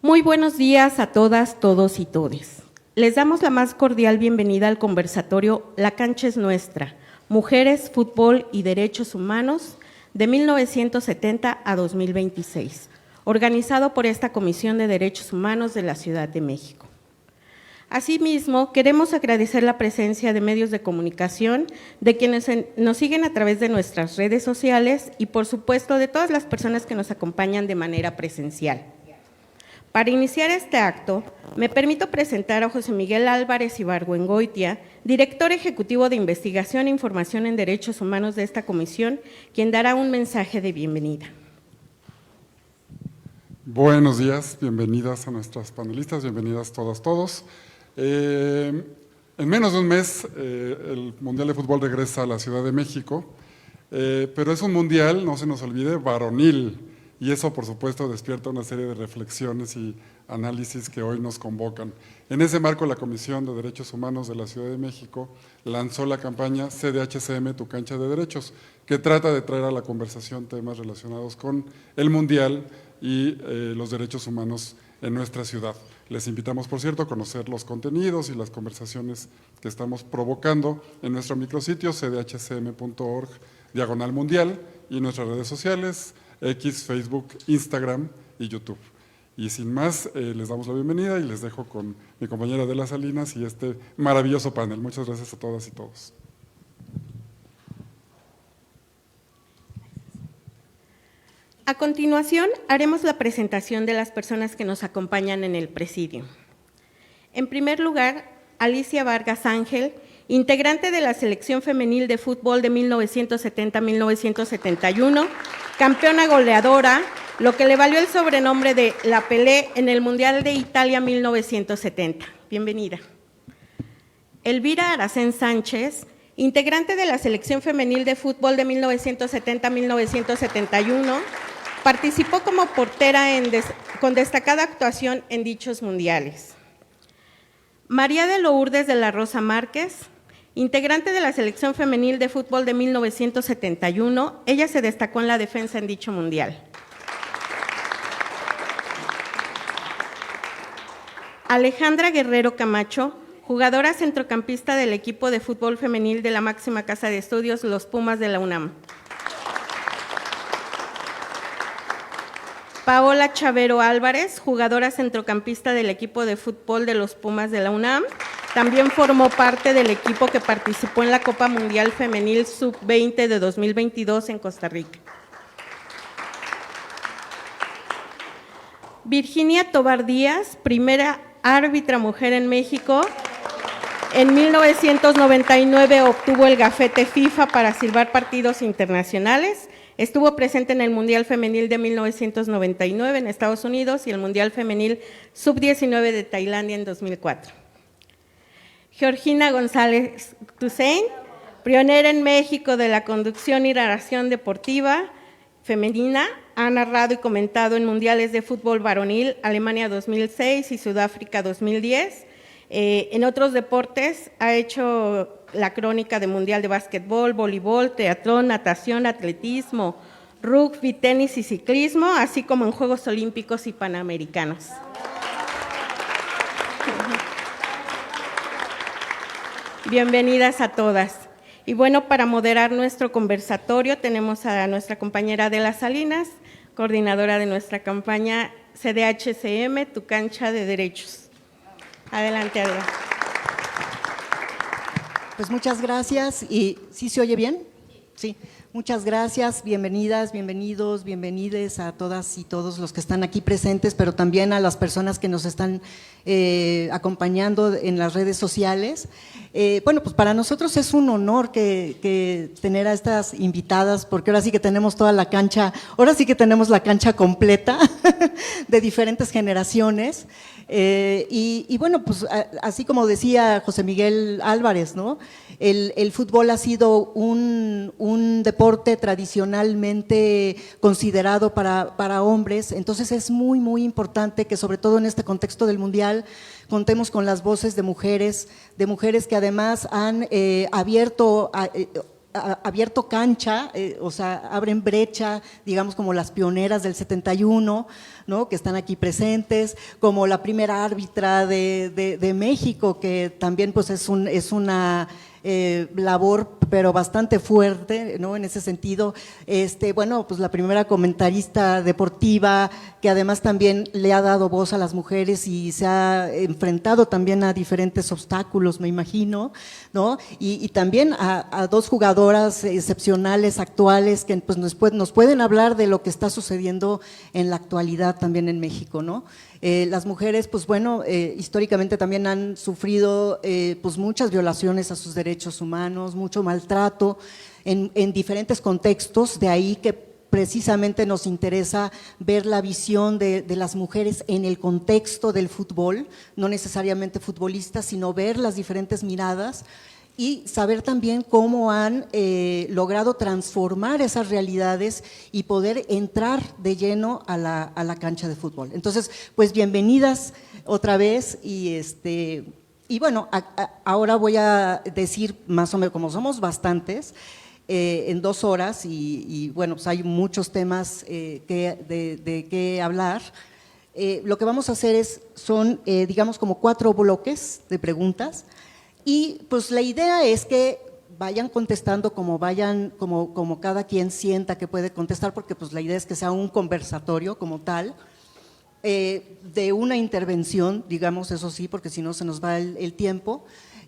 Muy buenos días a todas, todos y todes. Les damos la más cordial bienvenida al conversatorio La cancha es nuestra, Mujeres, Fútbol y Derechos Humanos de 1970 a 2026, organizado por esta Comisión de Derechos Humanos de la Ciudad de México. Asimismo, queremos agradecer la presencia de medios de comunicación, de quienes nos siguen a través de nuestras redes sociales y, por supuesto, de todas las personas que nos acompañan de manera presencial. Para iniciar este acto, me permito presentar a José Miguel Álvarez Ibargüengoitia, director ejecutivo de Investigación e Información en Derechos Humanos de esta comisión, quien dará un mensaje de bienvenida. Buenos días, bienvenidas a nuestras panelistas, bienvenidas todas, todos. En menos de un mes, el Mundial de Fútbol regresa a la Ciudad de México, pero es un mundial, no se nos olvide, varonil. Y eso, por supuesto, despierta una serie de reflexiones y análisis que hoy nos convocan. En ese marco, la Comisión de Derechos Humanos de la Ciudad de México lanzó la campaña CDHCM, Tu Cancha de Derechos, que trata de traer a la conversación temas relacionados con el Mundial y los derechos humanos en nuestra ciudad. Les invitamos, por cierto, a conocer los contenidos y las conversaciones que estamos provocando en nuestro micrositio cdhcm.org/mundial y nuestras redes sociales, X, Facebook, Instagram y YouTube. Y sin más, les damos la bienvenida y les dejo con mi compañera Adela Salinas y este maravilloso panel. Muchas gracias a todas y todos. A continuación, haremos la presentación de las personas que nos acompañan en el presidio. En primer lugar, Alicia Vargas Ángel, integrante de la Selección Femenil de Fútbol de 1970-1971, campeona goleadora, lo que le valió el sobrenombre de La Pelé en el Mundial de Italia 1970. Bienvenida. Elvira Aracén Sánchez, integrante de la Selección Femenil de Fútbol de 1970-1971, participó como portera con destacada actuación en dichos mundiales. María de Lourdes de la Rosa Márquez, integrante de la Selección Femenil de Fútbol de 1971, ella se destacó en la defensa en dicho mundial. Alejandra Guerrero Camacho, jugadora centrocampista del equipo de fútbol femenil de la máxima casa de estudios, los Pumas de la UNAM. Paola Chavero Álvarez, jugadora centrocampista del equipo de fútbol de los Pumas de la UNAM, también formó parte del equipo que participó en la Copa Mundial Femenil Sub-20 de 2022 en Costa Rica. Virginia Tobar Díaz, primera árbitra mujer en México. En 1999 obtuvo el gafete FIFA para silbar partidos internacionales. Estuvo presente en el Mundial Femenil de 1999 en Estados Unidos y el Mundial Femenil Sub-19 de Tailandia en 2004. Georgina González Toussaint, pionera en México de la conducción y narración deportiva femenina, ha narrado y comentado en mundiales de fútbol varonil, Alemania 2006 y Sudáfrica 2010. En otros deportes ha hecho la crónica de mundial de básquetbol, voleibol, teatrón, natación, atletismo, rugby, tenis y ciclismo, así como en Juegos Olímpicos y Panamericanos. Bienvenidas a todas. Y bueno, para moderar nuestro conversatorio tenemos a nuestra compañera Adela Salinas, coordinadora de nuestra campaña CDHCM, Tu Cancha de Derechos. Adelante, Adela. Pues muchas gracias. ¿Y sí se oye bien? Sí. Muchas gracias, bienvenidas, bienvenidos, bienvenides a todas y todos los que están aquí presentes, pero también a las personas que nos están acompañando en las redes sociales. Bueno, pues para nosotros es un honor que tener a estas invitadas, porque ahora sí que tenemos toda la cancha, ahora sí que tenemos la cancha completa de diferentes generaciones. Y bueno, pues así como decía José Miguel Álvarez, ¿no? El fútbol ha sido un deporte tradicionalmente considerado para hombres, entonces es muy, muy importante que sobre todo en este contexto del Mundial contemos con las voces de mujeres que además han abierto abierto cancha, o sea, abren brecha, digamos como las pioneras del 71, ¿no? Que están aquí presentes, como la primera árbitra de México, que también pues es una labor pero bastante fuerte, ¿no? En ese sentido, bueno, pues la primera comentarista deportiva que además también le ha dado voz a las mujeres y se ha enfrentado también a diferentes obstáculos, me imagino, ¿no? Y también a dos jugadoras excepcionales actuales que pues nos pueden hablar de lo que está sucediendo en la actualidad también en México, ¿no? Las mujeres, pues bueno, históricamente también han sufrido pues muchas violaciones a sus derechos humanos, mucho maltrato en diferentes contextos, de ahí que precisamente nos interesa ver la visión de las mujeres en el contexto del fútbol, no necesariamente futbolistas, sino ver las diferentes miradas y saber también cómo han logrado transformar esas realidades y poder entrar de lleno a la cancha de fútbol. Entonces, pues bienvenidas otra vez y bueno, ahora voy a decir más o menos, como somos bastantes, en 2 horas y bueno, pues hay muchos temas de qué hablar. Lo que vamos a hacer son digamos como 4 bloques de preguntas. Y pues la idea es que vayan contestando como cada quien sienta que puede contestar, porque pues la idea es que sea un conversatorio como tal, de una intervención, digamos, eso sí, porque si no se nos va el tiempo,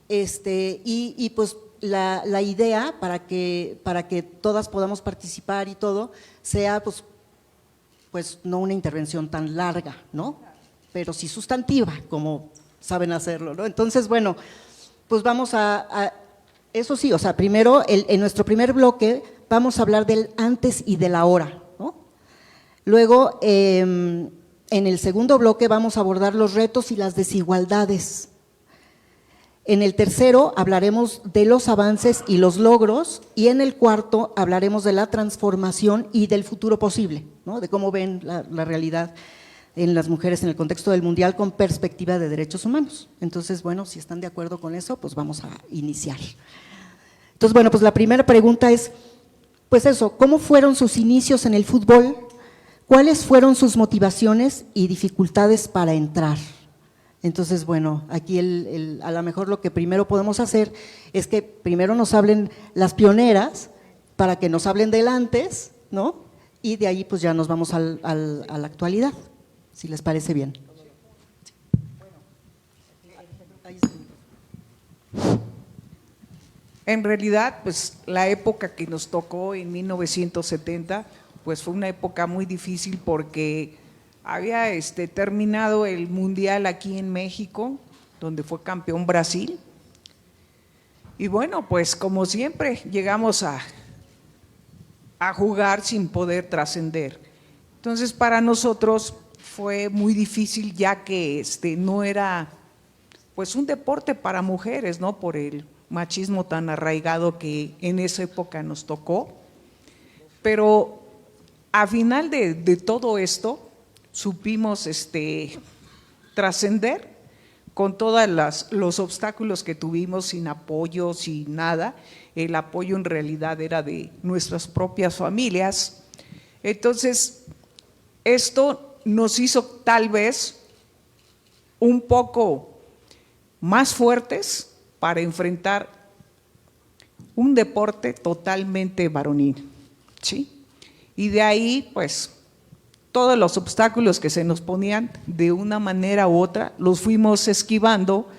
y pues la idea para que todas podamos participar y todo, sea pues no una intervención tan larga, ¿no? Pero sí sustantiva, como saben hacerlo, ¿no? Entonces, bueno, pues vamos eso sí, o sea, primero, en nuestro primer bloque vamos a hablar del antes y del ahora, ¿no? Luego, en el segundo bloque vamos a abordar los retos y las desigualdades. En el tercero hablaremos de los avances y los logros, y en el cuarto hablaremos de la transformación y del futuro posible, ¿no? De cómo ven la realidad en las mujeres en el contexto del Mundial con perspectiva de derechos humanos. Entonces, bueno, si están de acuerdo con eso, pues vamos a iniciar. Entonces, bueno, pues la primera pregunta es, pues eso, ¿cómo fueron sus inicios en el fútbol? ¿Cuáles fueron sus motivaciones y dificultades para entrar? Entonces, bueno, aquí a lo mejor lo que primero podemos hacer es que primero nos hablen las pioneras, para que nos hablen del antes, ¿no? Y de ahí pues ya nos vamos a la actualidad, si les parece bien. En realidad, pues la época que nos tocó en 1970, pues fue una época muy difícil porque había terminado el Mundial aquí en México, donde fue campeón Brasil. Y bueno, pues como siempre, llegamos a jugar sin poder trascender. Entonces, para nosotros fue muy difícil, ya que no era pues un deporte para mujeres, ¿no? Por el machismo tan arraigado que en esa época nos tocó. Pero a final de todo esto supimos trascender con todos los obstáculos que tuvimos, sin apoyo, sin nada. El apoyo en realidad era de nuestras propias familias. Entonces, esto nos hizo tal vez un poco más fuertes para enfrentar un deporte totalmente varonil, ¿sí? Y de ahí, pues, todos los obstáculos que se nos ponían de una manera u otra, los fuimos esquivando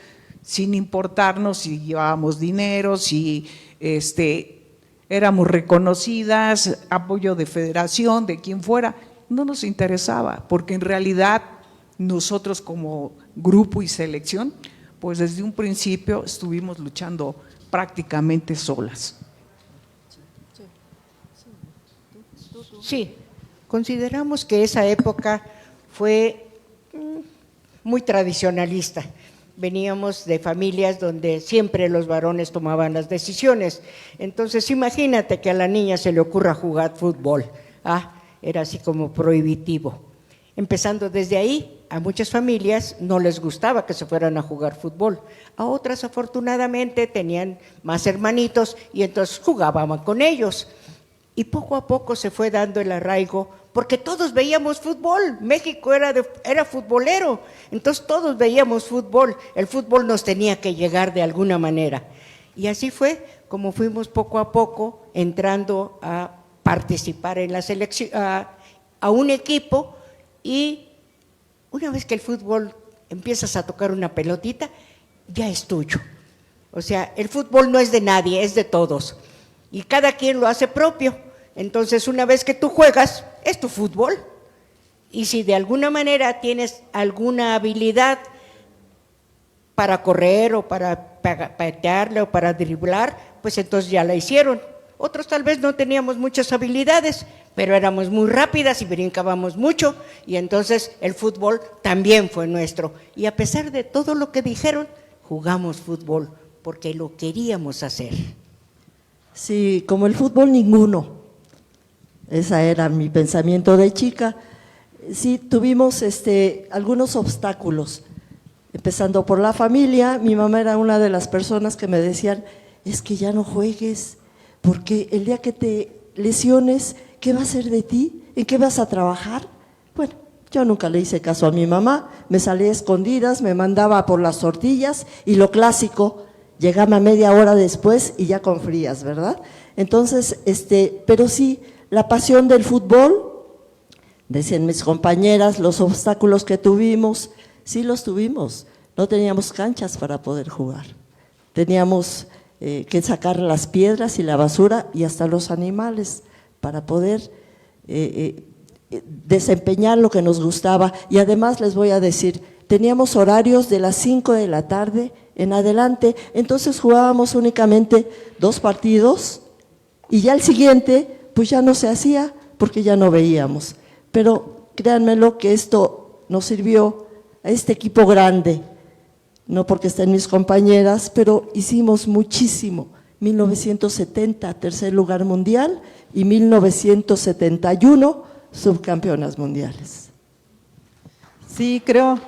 sin importarnos si llevábamos dinero, si éramos reconocidas, apoyo de federación, de quien fuera. No nos interesaba, porque en realidad nosotros como grupo y selección, pues desde un principio estuvimos luchando prácticamente solas. Sí, consideramos que esa época fue muy tradicionalista. Veníamos de familias donde siempre los varones tomaban las decisiones. Entonces, imagínate que a la niña se le ocurra jugar fútbol. Era así como prohibitivo. Empezando desde ahí, a muchas familias no les gustaba que se fueran a jugar fútbol. A otras, afortunadamente, tenían más hermanitos y entonces jugaban con ellos. Y poco a poco se fue dando el arraigo, porque todos veíamos fútbol. México era futbolero, entonces todos veíamos fútbol. El fútbol nos tenía que llegar de alguna manera. Y así fue como fuimos poco a poco entrando a participar en la selección, a un equipo. Y una vez que el fútbol empiezas a tocar una pelotita, ya es tuyo. O sea, el fútbol no es de nadie, es de todos. Y cada quien lo hace propio. Entonces, una vez que tú juegas, es tu fútbol. Y si de alguna manera tienes alguna habilidad para correr o para patearle o para driblar, pues entonces ya la hicieron. Otros tal vez no teníamos muchas habilidades, pero éramos muy rápidas y brincábamos mucho, y entonces el fútbol también fue nuestro. Y a pesar de todo lo que dijeron, jugamos fútbol porque lo queríamos hacer. Sí, como el fútbol ninguno. Ese era mi pensamiento de chica. Sí, tuvimos algunos obstáculos, empezando por la familia. Mi mamá era una de las personas que me decían, es que ya no juegues, porque el día que te lesiones, ¿qué va a ser de ti? ¿En qué vas a trabajar? Bueno, yo nunca le hice caso a mi mamá, me salí a escondidas, me mandaba por las tortillas y lo clásico, llegaba media hora después y ya con frías, ¿verdad? Entonces, pero sí, la pasión del fútbol, decían mis compañeras, los obstáculos que tuvimos, sí los tuvimos, no teníamos canchas para poder jugar, teníamos que sacar las piedras y la basura y hasta los animales para poder desempeñar lo que nos gustaba. Y además les voy a decir, teníamos horarios de las 5 de la tarde en adelante, entonces jugábamos únicamente 2 partidos y ya el siguiente pues ya no se hacía porque ya no veíamos. Pero créanmelo que esto nos sirvió a este equipo grande, no porque estén mis compañeras, pero hicimos muchísimo. 1970, tercer lugar mundial, y 1971, subcampeonas mundiales. Sí, creo.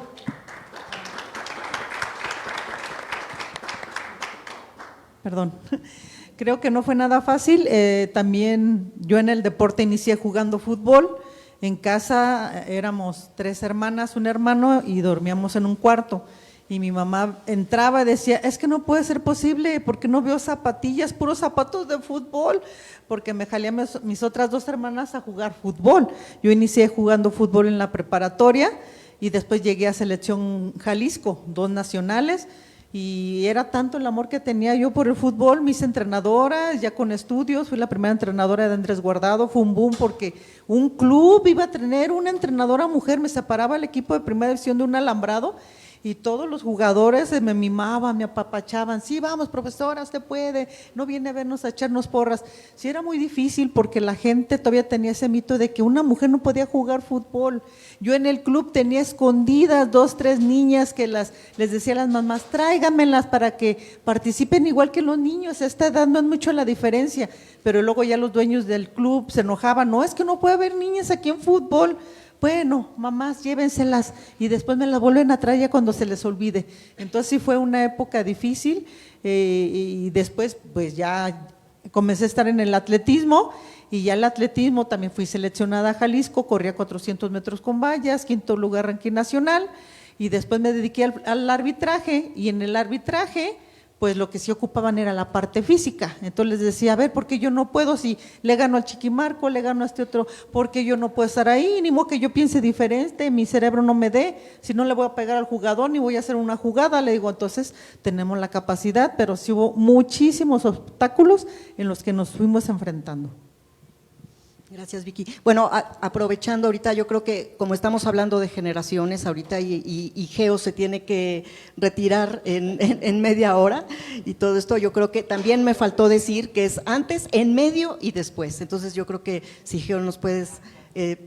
Perdón. Creo que no fue nada fácil. También yo en el deporte inicié jugando fútbol. En casa éramos 3 hermanas, un hermano, y dormíamos en un cuarto. Y mi mamá entraba y decía, es que no puede ser posible, porque no veo zapatillas, puros zapatos de fútbol, porque me jalé a mis otras 2 hermanas a jugar fútbol. Yo inicié jugando fútbol en la preparatoria y después llegué a Selección Jalisco, 2 nacionales, y era tanto el amor que tenía yo por el fútbol. Mis entrenadoras, ya con estudios, fui la primera entrenadora de Andrés Guardado, fue un boom porque un club iba a tener una entrenadora mujer, me separaba el equipo de primera división de un alambrado, y todos los jugadores me mimaban, me apapachaban, sí, vamos profesora, usted puede, no viene a vernos a echarnos porras. Sí, era muy difícil porque la gente todavía tenía ese mito de que una mujer no podía jugar fútbol. Yo en el club tenía escondidas 2, 3 niñas que les decía a las mamás, tráigamelas para que participen igual que los niños, a esta edad no es mucho la diferencia, pero luego ya los dueños del club se enojaban, no, es que no puede haber niñas aquí en fútbol. Bueno, mamás, llévenselas y después me las vuelven a traer ya cuando se les olvide. Entonces sí fue una época difícil, y después pues ya comencé a estar en el atletismo, y ya el atletismo también fui seleccionada a Jalisco, corría 400 metros con vallas, 5º lugar ranking nacional, y después me dediqué al arbitraje, y en el arbitraje pues lo que sí ocupaban era la parte física. Entonces les decía, a ver, ¿por qué yo no puedo? Si le gano al Chiquimarco, le gano a este otro, ¿por qué yo no puedo estar ahí? Ni modo que yo piense diferente, mi cerebro no me dé, si no le voy a pegar al jugador ni voy a hacer una jugada. Le digo, entonces tenemos la capacidad, pero sí hubo muchísimos obstáculos en los que nos fuimos enfrentando. Gracias, Vicky. Bueno, aprovechando ahorita, yo creo que como estamos hablando de generaciones ahorita y Geo se tiene que retirar en media hora y todo esto, yo creo que también me faltó decir que es antes, en medio y después. Entonces yo creo que si Geo nos puedes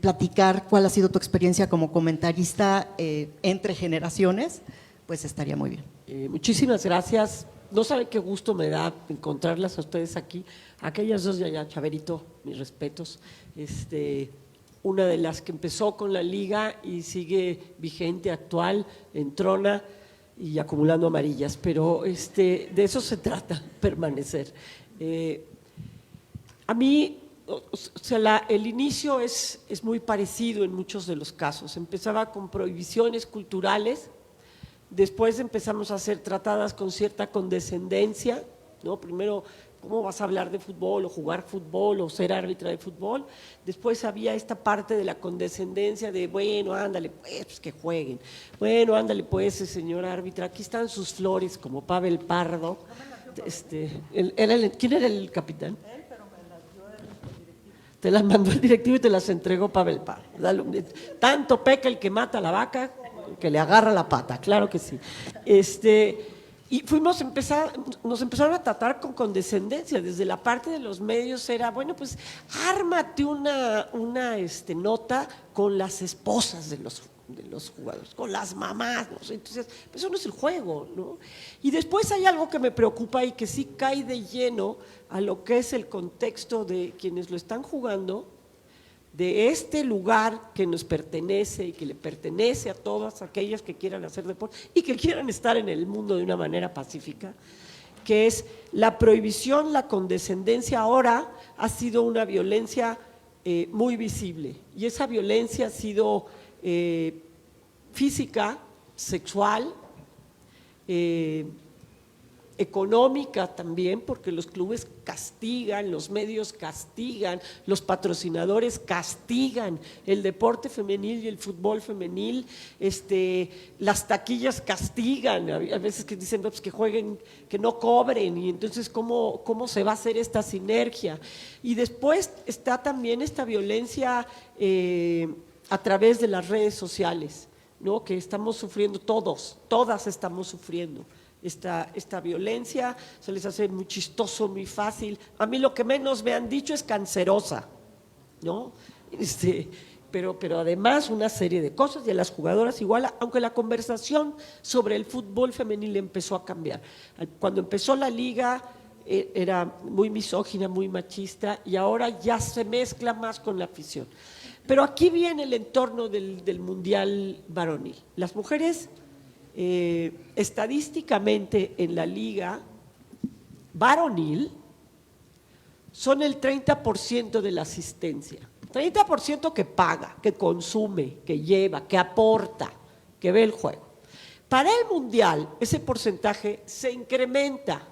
platicar cuál ha sido tu experiencia como comentarista entre generaciones, pues estaría muy bien. Muchísimas gracias. No saben qué gusto me da encontrarlas a ustedes aquí, aquellas 2 de allá, Chaverito, mis respetos. una de las que empezó con la liga y sigue vigente, actual, entrona y acumulando amarillas, pero de eso se trata, permanecer. A mí, o sea, el inicio es muy parecido en muchos de los casos. Empezaba con prohibiciones culturales, después empezamos a ser tratadas con cierta condescendencia, ¿no? Primero, ¿cómo vas a hablar de fútbol o jugar fútbol o ser árbitra de fútbol? Después había esta parte de la condescendencia de, bueno, ándale, pues que jueguen. Bueno, ándale, pues, señor árbitra, aquí están sus flores, como Pavel Pardo. ¿Quién era el capitán? Él, pero me las dio el directivo. Te las mandó el directivo y te las entregó Pavel Pardo. Tanto peca el que mata a la vaca que le agarra la pata, claro que sí. Y nos empezaron a tratar con condescendencia. Desde la parte de los medios era, bueno, pues ármate una nota con las esposas de los jugadores, con las mamás, ¿no? Entonces, pues eso no es el juego, ¿no? Y después hay algo que me preocupa y que sí cae de lleno a lo que es el contexto de quienes lo están jugando, de este lugar que nos pertenece y que le pertenece a todas aquellas que quieran hacer deporte y que quieran estar en el mundo de una manera pacífica, que es la prohibición, la condescendencia ahora ha sido una violencia muy visible, y esa violencia ha sido física, sexual, económica también, porque los clubes castigan, los medios castigan, los patrocinadores castigan el deporte femenil y el fútbol femenil, las taquillas castigan, a veces que dicen pues que jueguen, que no cobren, y entonces ¿cómo se va a hacer esta sinergia? Y después está también esta violencia a través de las redes sociales, ¿no? Que estamos sufriendo todas estamos sufriendo esta violencia, se les hace muy chistoso, muy fácil. A mí lo que menos me han dicho es cancerosa, ¿no? Pero además una serie de cosas, y a las jugadoras igual, aunque la conversación sobre el fútbol femenil empezó a cambiar. Cuando empezó la liga era muy misógina, muy machista, y ahora ya se mezcla más con la afición. Pero aquí viene el entorno del mundial varonil. Las mujeres estadísticamente en la liga varonil son el 30% de la asistencia, 30% que paga, que consume, que lleva, que aporta, que ve el juego. Para el mundial ese porcentaje se incrementa,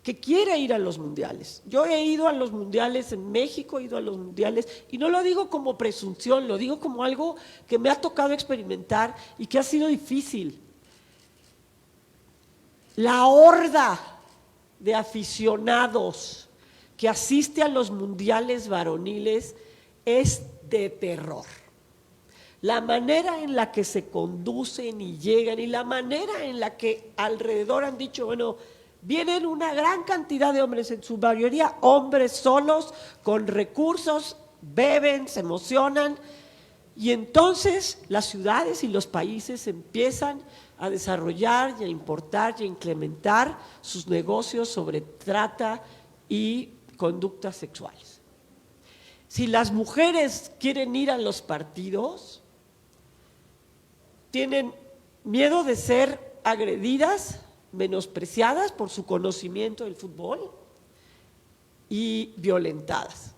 que quiere ir a los mundiales. Yo he ido a los mundiales en México, he ido a los mundiales, y no lo digo como presunción, lo digo como algo que me ha tocado experimentar y que ha sido difícil. La horda de aficionados que asiste a los mundiales varoniles es de terror. La manera en la que se conducen y llegan, y la manera en la que alrededor han dicho, bueno, vienen una gran cantidad de hombres, en su mayoría hombres solos, con recursos, beben, se emocionan, y entonces las ciudades y los países empiezan a desarrollar y a importar y a implementar sus negocios sobre trata y conductas sexuales. Si las mujeres quieren ir a los partidos, tienen miedo de ser agredidas, menospreciadas por su conocimiento del fútbol y violentadas.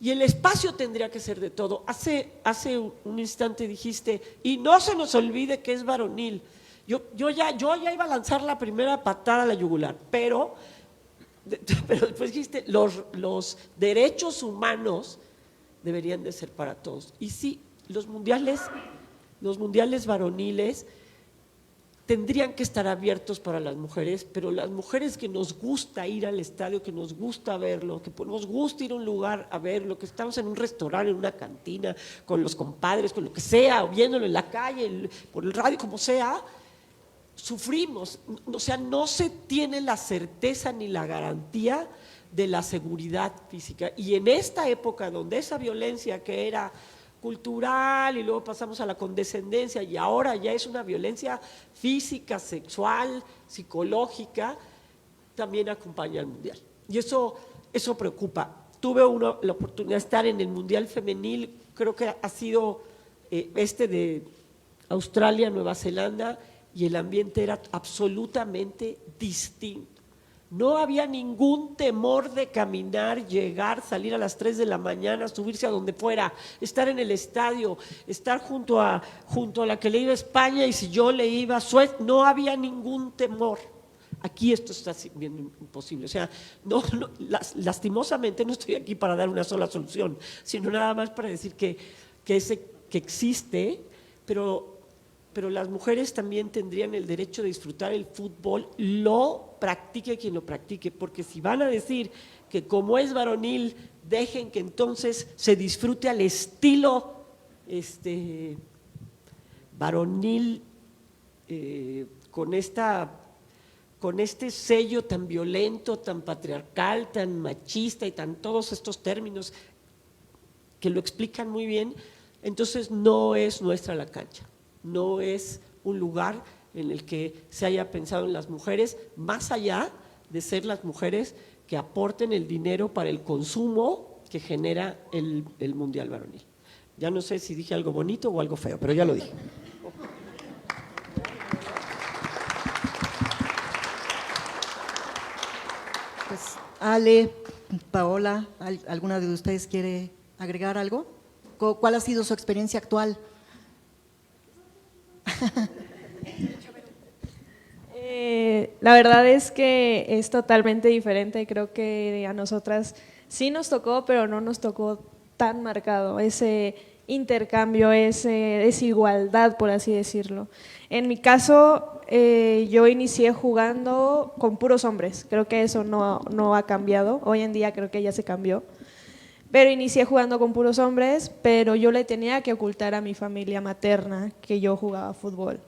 Y el espacio tendría que ser de todo. Hace un instante dijiste, y no se nos olvide que es varonil. Yo ya iba a lanzar la primera patada a la yugular, pero después dijiste, los derechos humanos deberían de ser para todos. Y sí, los mundiales varoniles tendrían que estar abiertos para las mujeres, pero las mujeres que nos gusta ir al estadio, que nos gusta verlo, que nos gusta ir a un lugar a verlo, que estamos en un restaurante, en una cantina, con los compadres, con lo que sea, o viéndolo en la calle, por el radio, como sea, sufrimos. O sea, no se tiene la certeza ni la garantía de la seguridad física. Y en esta época donde esa violencia que era cultural y luego pasamos a la condescendencia y ahora ya es una violencia física, sexual, psicológica, también acompaña al mundial. Y eso preocupa. tuve la oportunidad de estar en el Mundial Femenil, creo que ha sido de Australia, Nueva Zelanda, y el ambiente era absolutamente distinto. No había ningún temor de caminar, llegar, salir a las 3 de la mañana, subirse a donde fuera, estar en el estadio, estar junto a la que le iba a España, y si yo le iba a Suecia, no había ningún temor. Aquí esto está siendo imposible. O sea, lastimosamente no estoy aquí para dar una sola solución, sino nada más para decir que existe, pero las mujeres también tendrían el derecho de disfrutar el fútbol, lo practique quien lo practique, porque si van a decir que como es varonil, dejen que entonces se disfrute al estilo varonil, con este sello tan violento, tan patriarcal, tan machista y tan todos estos términos que lo explican muy bien, entonces no es nuestra la cancha. No es un lugar en el que se haya pensado en las mujeres, más allá de ser las mujeres que aporten el dinero para el consumo que genera el Mundial Varonil. Ya no sé si dije algo bonito o algo feo, pero ya lo dije. Pues Ale, Paola, ¿alguna de ustedes quiere agregar algo? ¿Cuál ha sido su experiencia actual? La verdad es que es totalmente diferente. Creo que a nosotras sí nos tocó, pero no nos tocó tan marcado ese intercambio, esa desigualdad, por así decirlo. En mi caso, yo inicié jugando con puros hombres. Creo que eso no ha cambiado. Hoy en día creo que ya se cambió. Pero inicié jugando con puros hombres, pero yo le tenía que ocultar a mi familia materna que yo jugaba fútbol,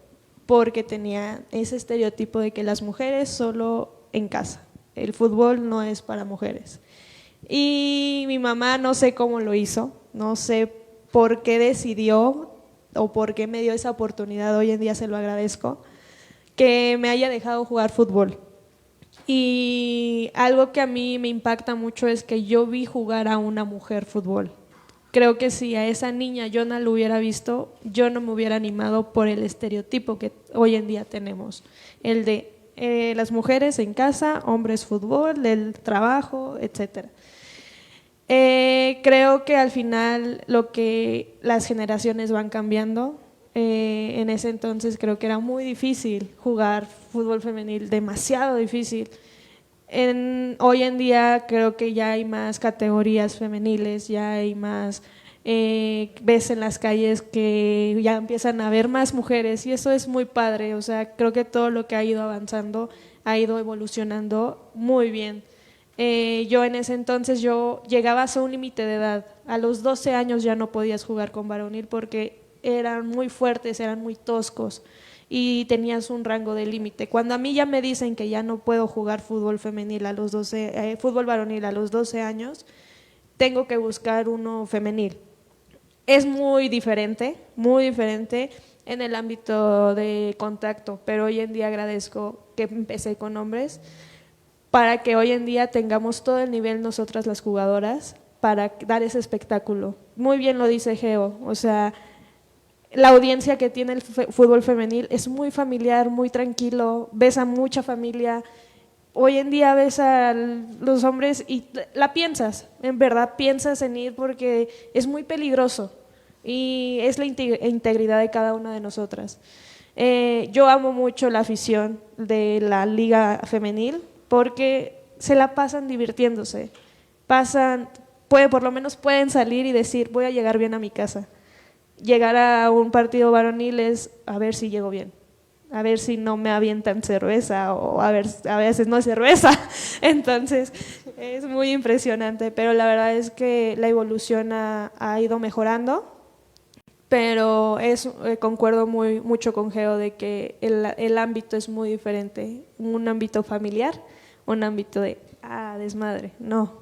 porque tenía ese estereotipo de que las mujeres solo en casa, el fútbol no es para mujeres. Y mi mamá no sé cómo lo hizo, no sé por qué decidió o por qué me dio esa oportunidad, hoy en día se lo agradezco, que me haya dejado jugar fútbol. Y algo que a mí me impacta mucho es que yo vi jugar a una mujer fútbol. Creo que si a esa niña yo no lo hubiera visto, yo no me hubiera animado por el estereotipo que hoy en día tenemos. El de las mujeres en casa, hombres fútbol, el trabajo, etc. Creo que al final lo que las generaciones van cambiando. En ese entonces creo que era muy difícil jugar fútbol femenil, demasiado difícil. Hoy en día creo que ya hay más categorías femeniles, ya hay más, ves en las calles que ya empiezan a haber más mujeres y eso es muy padre. O sea, creo que todo lo que ha ido avanzando ha ido evolucionando muy bien. Yo en ese entonces llegabas a un límite de edad, a los 12 años ya no podías jugar con varonil porque eran muy fuertes, eran muy toscos y tenías un rango de límite. Cuando a mí ya me dicen que ya no puedo jugar fútbol femenil a los 12, fútbol varonil a los 12 años, tengo que buscar uno femenil. Es muy diferente en el ámbito de contacto, pero hoy en día agradezco que empecé con hombres para que hoy en día tengamos todo el nivel nosotras las jugadoras para dar ese espectáculo. Muy bien lo dice Geo, o sea, la audiencia que tiene el fútbol femenil es muy familiar, muy tranquilo, ves a mucha familia. Hoy en día ves a los hombres y la piensas, en verdad piensas en ir porque es muy peligroso y es la integridad de cada una de nosotras. Yo amo mucho la afición de la liga femenil porque se la pasan divirtiéndose, por lo menos pueden salir y decir voy a llegar bien a mi casa. Llegar a un partido varonil es a ver si llego bien, a ver si no me avientan cerveza o a veces no es cerveza. Entonces es muy impresionante, pero la verdad es que la evolución ha ido mejorando, pero concuerdo mucho con Geo de que el ámbito es muy diferente, un ámbito familiar, un ámbito de desmadre, no,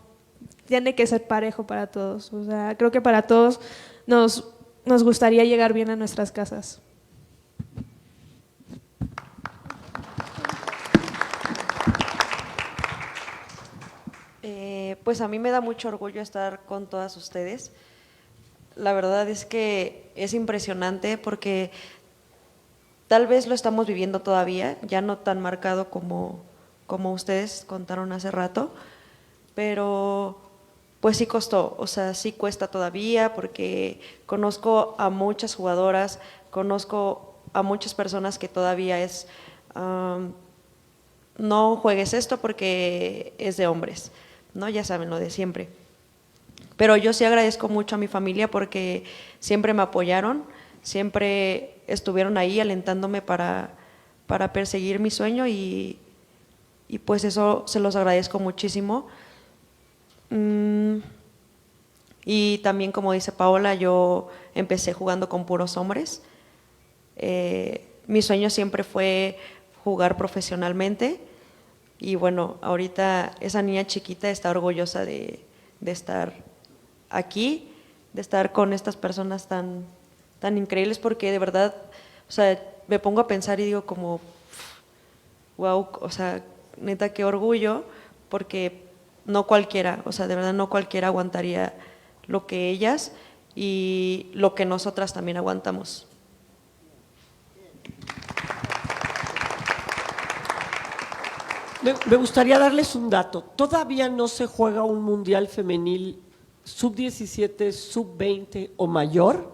tiene que ser parejo para todos. O sea, creo que para todos nos gustaría llegar bien a nuestras casas. pues a mí me da mucho orgullo estar con todas ustedes. La verdad es que es impresionante porque tal vez lo estamos viviendo todavía, ya no tan marcado como ustedes contaron hace rato, pero pues sí costó, o sea, sí cuesta todavía porque conozco a muchas jugadoras, conozco a muchas personas que todavía es, no juegues esto porque es de hombres, ¿no? Ya saben lo de siempre. Pero yo sí agradezco mucho a mi familia porque siempre me apoyaron, siempre estuvieron ahí alentándome para perseguir mi sueño y pues eso se los agradezco muchísimo. Y también, como dice Paola, yo empecé jugando con puros hombres. Mi sueño siempre fue jugar profesionalmente y bueno, ahorita esa niña chiquita está orgullosa de estar aquí, de estar con estas personas tan increíbles, porque de verdad, o sea, me pongo a pensar y digo como, wow, o sea, neta, qué orgullo, porque no cualquiera, o sea, de verdad no cualquiera aguantaría lo que ellas y lo que nosotras también aguantamos. Me gustaría darles un dato. Todavía no se juega un mundial femenil sub-17, sub-20 o mayor,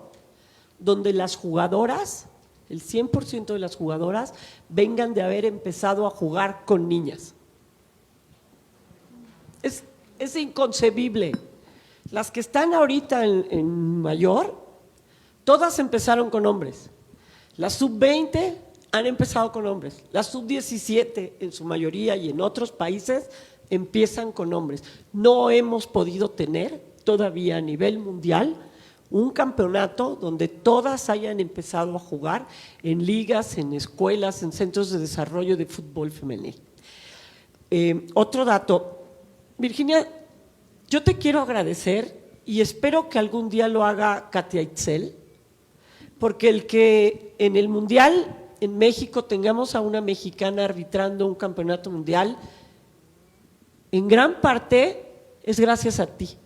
donde las jugadoras, el 100% de las jugadoras, vengan de haber empezado a jugar con niñas. Es inconcebible. Las que están ahorita en mayor, todas empezaron con hombres. Las sub-20 han empezado con hombres. Las sub-17 en su mayoría y en otros países empiezan con hombres. No hemos podido tener todavía a nivel mundial un campeonato donde todas hayan empezado a jugar en ligas, en escuelas, en centros de desarrollo de fútbol femenil. Otro dato, Virginia, yo te quiero agradecer y espero que algún día lo haga Katia Itzel, porque el que en el mundial en México tengamos a una mexicana arbitrando un campeonato mundial, en gran parte es gracias a ti.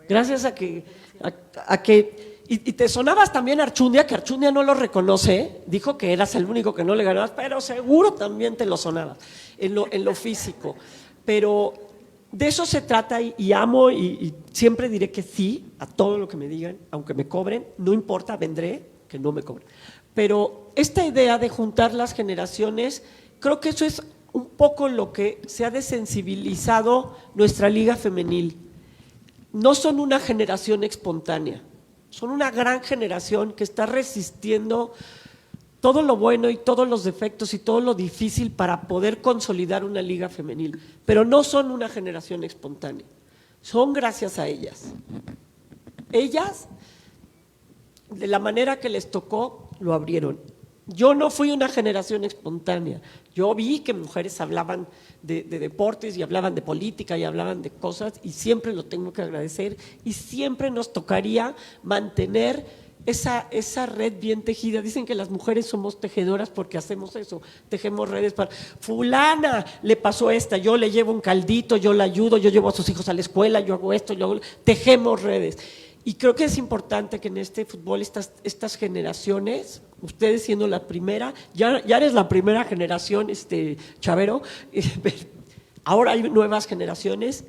Gracias a que y te sonabas también Archundia, que Archundia no lo reconoce, dijo que eras el único que no le ganabas, pero seguro también te lo sonabas en lo físico. Pero de eso se trata y amo y siempre diré que sí a todo lo que me digan, aunque me cobren, no importa, vendré, que no me cobren. Pero esta idea de juntar las generaciones, creo que eso es un poco lo que se ha desensibilizado nuestra liga femenil. No son una generación espontánea, son una gran generación que está resistiendo todo lo bueno y todos los defectos y todo lo difícil para poder consolidar una liga femenil, pero no son una generación espontánea, son gracias a ellas. Ellas, de la manera que les tocó, lo abrieron. Yo no fui una generación espontánea, yo vi que mujeres hablaban de deportes y hablaban de política y hablaban de cosas y siempre lo tengo que agradecer y siempre nos tocaría mantener esa red bien tejida. Dicen que las mujeres somos tejedoras porque hacemos eso, tejemos redes para fulana, le pasó esta, yo le llevo un caldito, yo la ayudo, yo llevo a sus hijos a la escuela, yo hago esto, tejemos redes. Y creo que es importante que en este fútbol estas generaciones, ustedes siendo la primera, ya eres la primera generación, Chavero, ahora hay nuevas generaciones,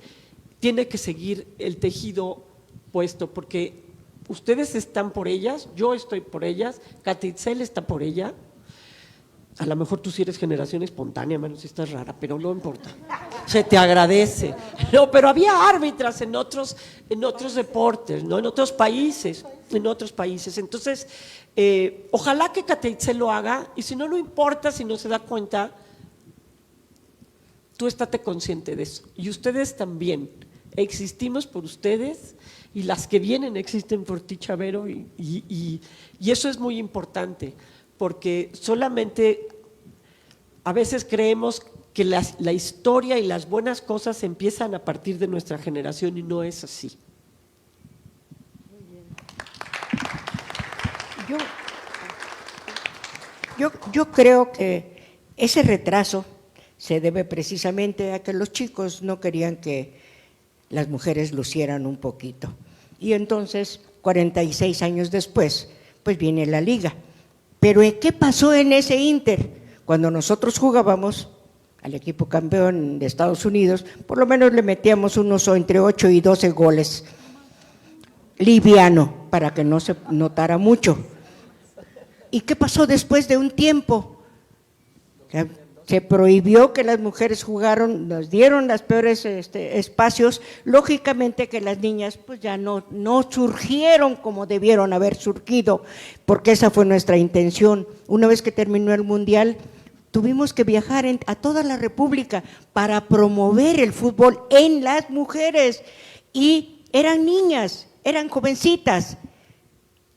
tiene que seguir el tejido puesto, porque ustedes están por ellas, yo estoy por ellas, Katia Itzel está por ella. A lo mejor tú sí eres generación espontánea, menos si estás rara, pero no importa. Se te agradece. No, pero había árbitras en otros deportes, ¿no? En otros países. Entonces, ojalá que Katia Itzel lo haga, y si no, no importa, si no se da cuenta, tú estate consciente de eso. Y ustedes también. Existimos por ustedes y las que vienen existen por ti, Chavero, y eso es muy importante. Porque solamente a veces creemos que la historia y las buenas cosas empiezan a partir de nuestra generación y no es así. Yo creo que ese retraso se debe precisamente a que los chicos no querían que las mujeres lucieran un poquito. Y entonces, 46 años después, pues viene la liga. Pero ¿qué pasó en ese ínter? Cuando nosotros jugábamos al equipo campeón de Estados Unidos, por lo menos le metíamos unos entre 8 y 12 goles, liviano, para que no se notara mucho. ¿Y qué pasó después de un tiempo? Se prohibió que las mujeres jugaron, nos dieron los peores espacios, lógicamente que las niñas pues ya no surgieron como debieron haber surgido, porque esa fue nuestra intención. Una vez que terminó el Mundial, tuvimos que viajar a toda la República para promover el fútbol en las mujeres, y eran niñas, eran jovencitas,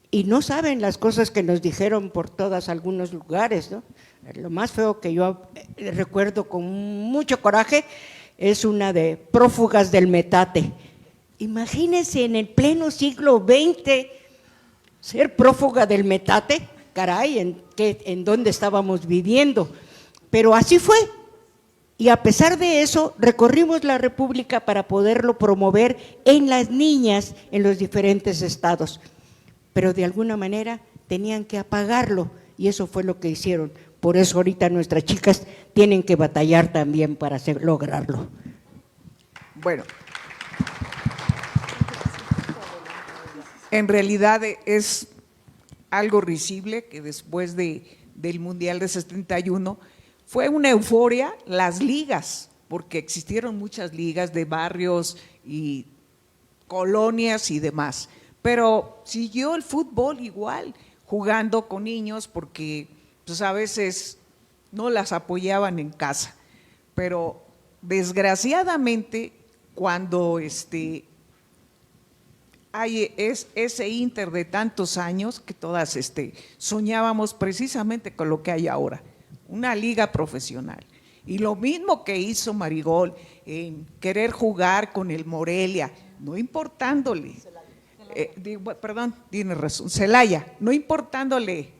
y no saben las cosas que nos dijeron por todos algunos lugares, ¿no? Lo más feo que yo recuerdo con mucho coraje es una de prófugas del metate. Imagínense en el pleno siglo XX ser prófuga del metate, caray, ¿en dónde estábamos viviendo? Pero así fue. Y a pesar de eso, recorrimos la República para poderlo promover en las niñas en los diferentes estados. Pero de alguna manera tenían que apagarlo, y eso fue lo que hicieron. Por eso ahorita nuestras chicas tienen que batallar también para lograrlo. Bueno, en realidad es algo risible que después del Mundial de 71 fue una euforia, las ligas, porque existieron muchas ligas de barrios y colonias y demás, pero siguió el fútbol igual, jugando con niños, porque pues a veces no las apoyaban en casa, pero desgraciadamente cuando hay ese ínter de tantos años que todas soñábamos precisamente con lo que hay ahora, una liga profesional. Y lo mismo que hizo Marigol en querer jugar con el Morelia, no importándole, perdón, tiene razón, Celaya, no importándole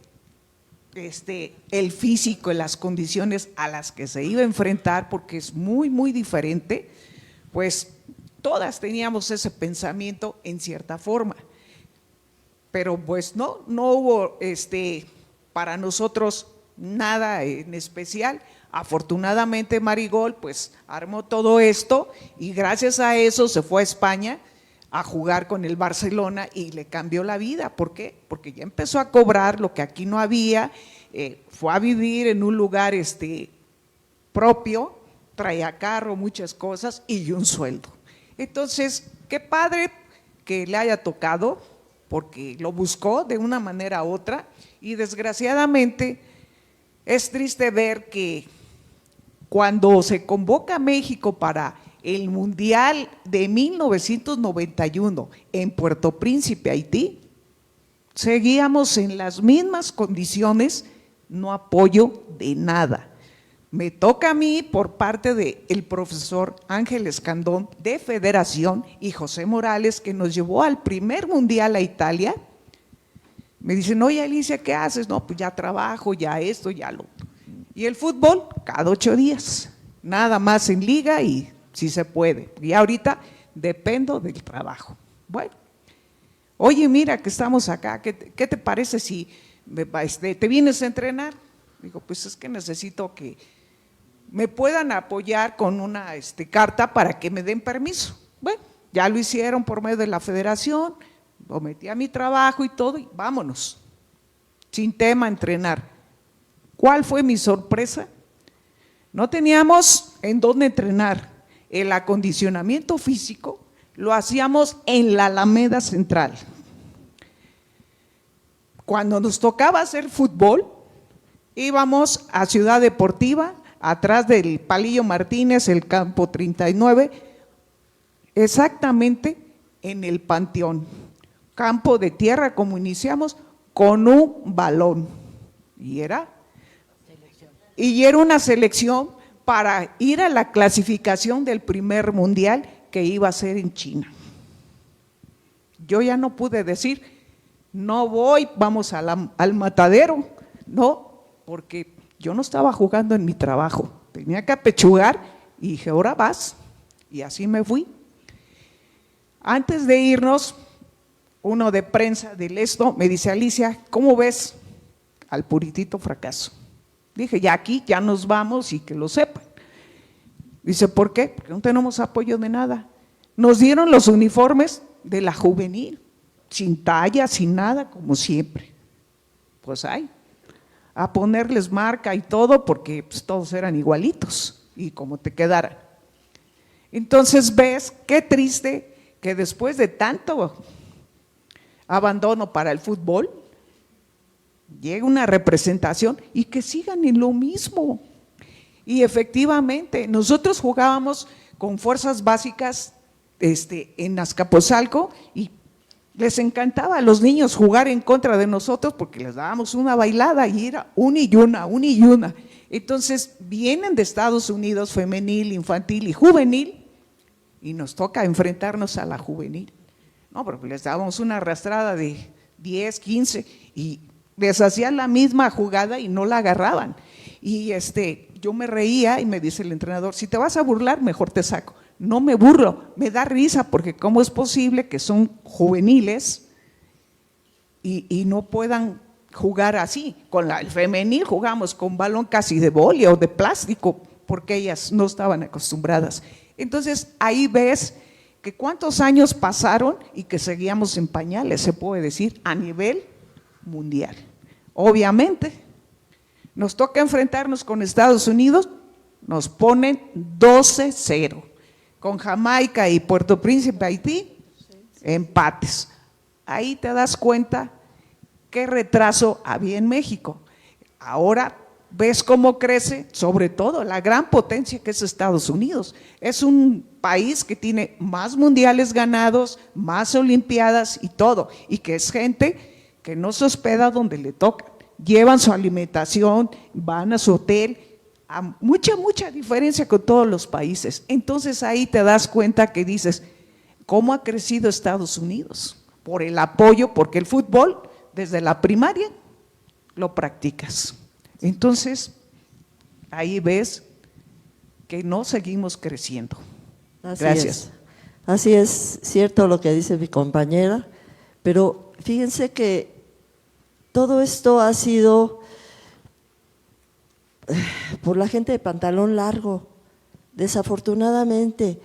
el físico, las condiciones a las que se iba a enfrentar, porque es muy, muy diferente, pues todas teníamos ese pensamiento en cierta forma, pero pues no hubo para nosotros nada en especial. Afortunadamente Marigol pues armó todo esto y gracias a eso se fue a España a jugar con el Barcelona y le cambió la vida. ¿Por qué? Porque ya empezó a cobrar lo que aquí no había, fue a vivir en un lugar propio, traía carro, muchas cosas y un sueldo. Entonces, qué padre que le haya tocado, porque lo buscó de una manera u otra, y desgraciadamente es triste ver que cuando se convoca a México para el Mundial de 1991 en Puerto Príncipe, Haití, seguíamos en las mismas condiciones, no apoyo de nada. Me toca a mí por parte del profesor Ángel Escandón de Federación y José Morales, que nos llevó al primer Mundial a Italia. Me dicen, oye Alicia, ¿qué haces? No, pues ya trabajo, ya esto, ya lo otro. Y el fútbol cada 8 días, nada más en liga y si se puede. Y ahorita dependo del trabajo. Bueno, oye, mira que estamos acá, ¿qué te parece si te vienes a entrenar? Digo, pues es que necesito que me puedan apoyar con una carta para que me den permiso. Bueno, ya lo hicieron por medio de la federación, lo metí a mi trabajo y todo, y vámonos, sin tema a entrenar. ¿Cuál fue mi sorpresa? No teníamos en dónde entrenar. El acondicionamiento físico lo hacíamos en la Alameda Central. Cuando nos tocaba hacer fútbol, íbamos a Ciudad Deportiva, atrás del Palillo Martínez, el campo 39, exactamente en el Panteón, campo de tierra, como iniciamos, con un balón, y era una selección para ir a la clasificación del primer mundial que iba a ser en China. Yo ya no pude decir, no voy, vamos al matadero, no, porque yo no estaba jugando en mi trabajo, tenía que apechugar y dije, ahora vas. Y así me fui. Antes de irnos, uno de prensa del esto me dice, Alicia, ¿cómo ves al puritito fracaso? Dije, ya aquí, ya nos vamos y que lo sepan. Dice, ¿por qué? Porque no tenemos apoyo de nada. Nos dieron los uniformes de la juvenil, sin talla, sin nada, como siempre. Pues hay, a ponerles marca y todo, porque pues, todos eran igualitos, y como te quedaran. Entonces ves, qué triste que después de tanto abandono para el fútbol, llega una representación y que sigan en lo mismo. Y efectivamente, nosotros jugábamos con fuerzas básicas en Azcapotzalco y les encantaba a los niños jugar en contra de nosotros porque les dábamos una bailada y era una y una. Entonces vienen de Estados Unidos femenil, infantil y juvenil y nos toca enfrentarnos a la juvenil. No, pero les dábamos una arrastrada de 10, 15 y les hacían la misma jugada y no la agarraban. Y yo me reía y me dice el entrenador, si te vas a burlar, mejor te saco. No me burlo, me da risa porque cómo es posible que son juveniles y no puedan jugar así. Con el femenil jugamos con balón casi de boli o de plástico porque ellas no estaban acostumbradas. Entonces ahí ves que cuántos años pasaron y que seguíamos en pañales, se puede decir, a nivel mundial. Obviamente, nos toca enfrentarnos con Estados Unidos, nos ponen 12-0. Con Jamaica y Puerto Príncipe, Haití, empates. Ahí te das cuenta qué retraso había en México. Ahora ves cómo crece, sobre todo la gran potencia que es Estados Unidos. Es un país que tiene más mundiales ganados, más olimpiadas y todo, y que es gente que no se hospeda donde le toca. Llevan su alimentación, van a su hotel, a mucha diferencia con todos los países. Entonces ahí te das cuenta que dices, ¿cómo ha crecido Estados Unidos? Por el apoyo, porque el fútbol desde la primaria lo practicas. Entonces ahí ves que no seguimos creciendo. Gracias. Así es cierto lo que dice mi compañera, pero fíjense que todo esto ha sido por la gente de pantalón largo. Desafortunadamente,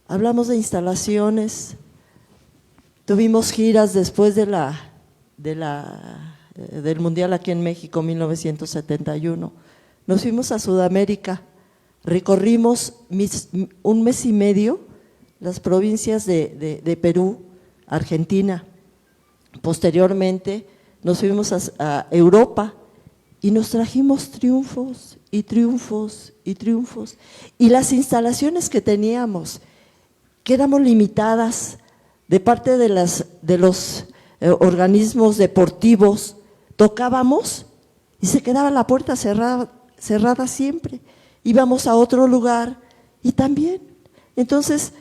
hablamos de instalaciones, tuvimos giras después del Mundial aquí en México, 1971. Nos fuimos a Sudamérica, recorrimos un mes y medio las provincias de Perú, Argentina. Posteriormente nos fuimos a Europa y nos trajimos triunfos y triunfos y triunfos. Y las instalaciones que teníamos, que éramos limitadas de parte de los organismos deportivos, tocábamos y se quedaba la puerta cerrada siempre. Íbamos a otro lugar y también. Entonces,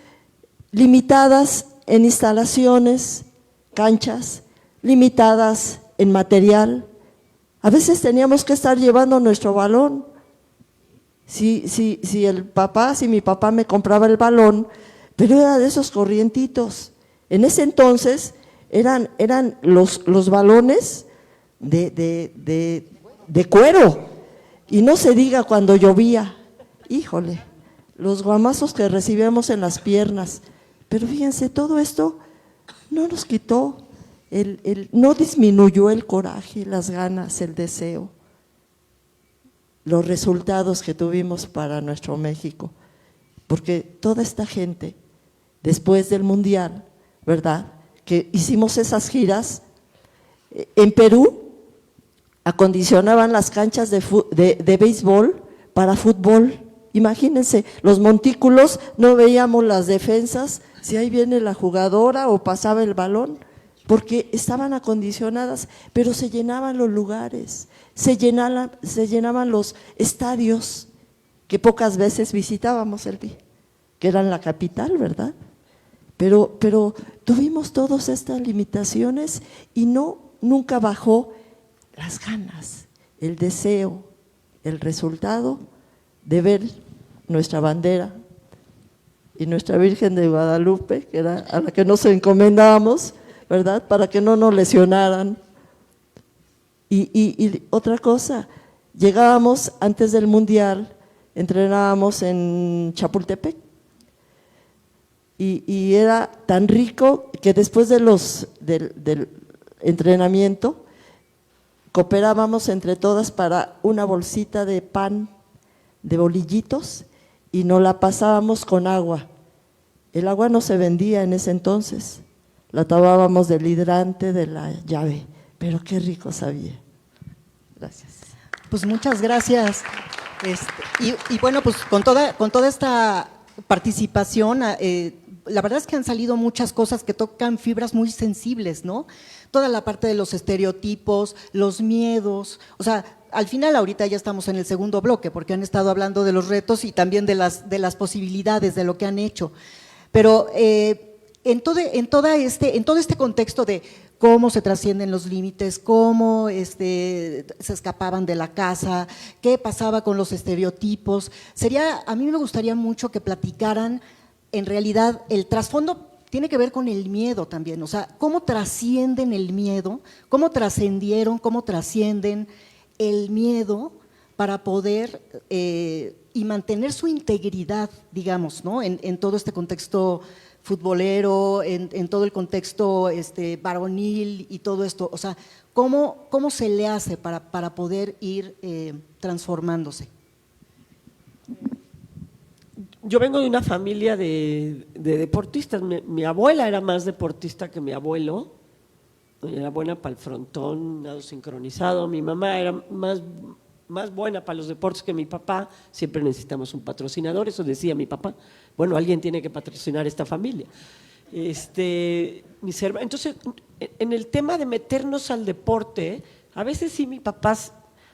limitadas en instalaciones, canchas, limitadas en material. A veces teníamos que estar llevando nuestro balón. Si mi papá me compraba el balón, pero era de esos corrientitos. En ese entonces eran los balones de cuero. Y no se diga cuando llovía, híjole, los guamazos que recibíamos en las piernas. Pero fíjense, todo esto no nos quitó, no disminuyó el coraje, las ganas, el deseo, los resultados que tuvimos para nuestro México. Porque toda esta gente, después del Mundial, ¿verdad?, que hicimos esas giras, en Perú acondicionaban las canchas de béisbol para fútbol. Imagínense, los montículos, no veíamos las defensas, si ahí viene la jugadora o pasaba el balón, porque estaban acondicionadas, pero se llenaban los lugares, se llenaban los estadios que pocas veces visitábamos, Elvi, que eran la capital, ¿verdad? Pero tuvimos todas estas limitaciones y nunca bajó las ganas, el deseo, el resultado de ver nuestra bandera y nuestra Virgen de Guadalupe, que era a la que nos encomendábamos, ¿verdad? Para que no nos lesionaran. Y otra cosa, llegábamos antes del Mundial, entrenábamos en Chapultepec, y era tan rico que después del entrenamiento cooperábamos entre todas para una bolsita de pan, de bolillitos, y nos la pasábamos con agua. El agua no se vendía en ese entonces, la tomábamos del hidrante de la llave, pero qué rico sabía. Gracias. Pues muchas gracias. Y bueno, pues con toda esta participación, la verdad es que han salido muchas cosas que tocan fibras muy sensibles, ¿no? Toda la parte de los estereotipos, los miedos, o sea, al final ahorita ya estamos en el segundo bloque porque han estado hablando de los retos y también de las posibilidades, de lo que han hecho. Pero en todo este contexto de cómo se trascienden los límites, cómo se escapaban de la casa, qué pasaba con los estereotipos, a mí me gustaría mucho que platicaran en realidad el trasfondo. Tiene que ver con el miedo también, o sea, cómo trascienden el miedo, cómo trascendieron, cómo trascienden el miedo para poder y mantener su integridad, digamos, ¿no? En todo este contexto futbolero, en todo el contexto varonil y todo esto, o sea, ¿cómo se le hace para poder ir transformándose? Yo vengo de una familia de deportistas. Mi abuela era más deportista que mi abuelo, era buena para el frontón, nado sincronizado. Mi mamá era más buena para los deportes que mi papá. Siempre necesitamos un patrocinador, eso decía mi papá. Bueno, alguien tiene que patrocinar esta familia. Entonces, en el tema de meternos al deporte, a veces sí mi papá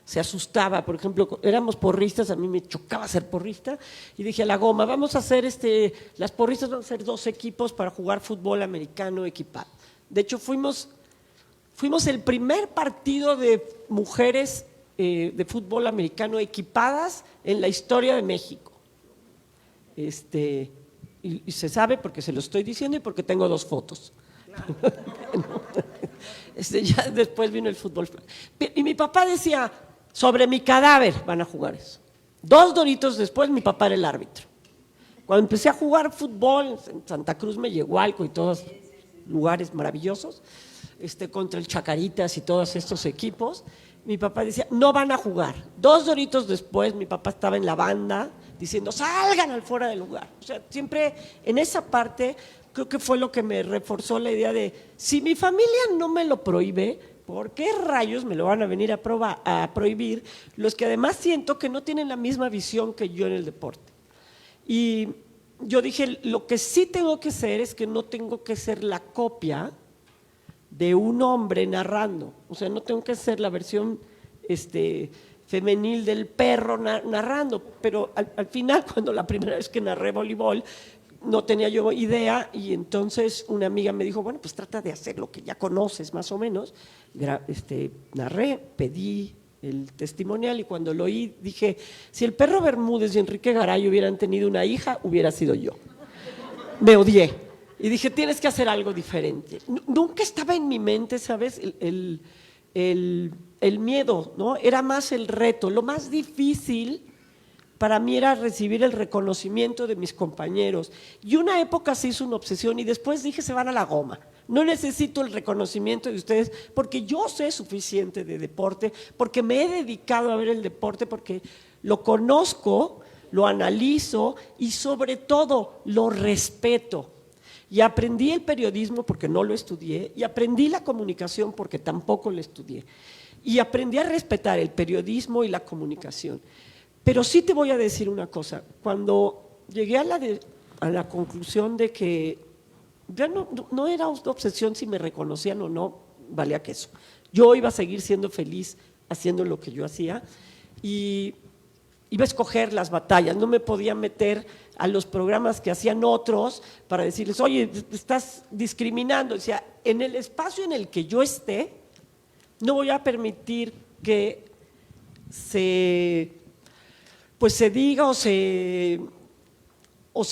se asustaba. Por ejemplo, éramos porristas, a mí me chocaba ser porrista, y dije a la goma, vamos a hacer las porristas van a ser 2 equipos para jugar fútbol americano equipado. De hecho, fuimos el primer partido de mujeres de fútbol americano equipadas en la historia de México. Y se sabe porque se lo estoy diciendo y porque tengo 2 fotos. Ya después vino el fútbol. Y mi papá decía, sobre mi cadáver van a jugar eso. 2 doritos después mi papá era el árbitro. Cuando empecé a jugar fútbol en Santa Cruz, Mellehualco y todos lugares maravillosos, contra el Chacaritas y todos estos equipos, mi papá decía, no van a jugar. 2 doritos después mi papá estaba en la banda diciendo, salgan al fuera del lugar. O sea, siempre en esa parte creo que fue lo que me reforzó la idea de, si mi familia no me lo prohíbe, ¿por qué rayos me lo van a venir a prohibir los que además siento que no tienen la misma visión que yo en el deporte? Y yo dije, lo que sí tengo que hacer es que no tengo que ser la copia de un hombre narrando, o sea, no tengo que ser la versión femenil del perro narrando, pero al final, cuando la primera vez que narré voleibol, no tenía yo idea, y entonces una amiga me dijo, bueno, pues trata de hacer lo que ya conoces más o menos. Narré, pedí el testimonial, y cuando lo oí dije, si el perro Bermúdez y Enrique Garay hubieran tenido una hija, hubiera sido yo. Me odié y dije, tienes que hacer algo diferente. Nunca estaba en mi mente, ¿sabes? El miedo, ¿no? Era más el reto. Lo más difícil para mí era recibir el reconocimiento de mis compañeros. Y una época se hizo una obsesión y después dije, se van a la goma. No necesito el reconocimiento de ustedes porque yo sé suficiente de deporte, porque me he dedicado a ver el deporte, porque lo conozco, lo analizo y sobre todo lo respeto. Y aprendí el periodismo porque no lo estudié, y aprendí la comunicación porque tampoco lo estudié. Y aprendí a respetar el periodismo y la comunicación. Pero sí te voy a decir una cosa, cuando llegué a la conclusión de que ya no era una obsesión si me reconocían o no, valía queso. Yo iba a seguir siendo feliz haciendo lo que yo hacía y iba a escoger las batallas, no me podía meter a los programas que hacían otros para decirles, oye, estás discriminando. O sea, en el espacio en el que yo esté, no voy a permitir que se pues se diga o se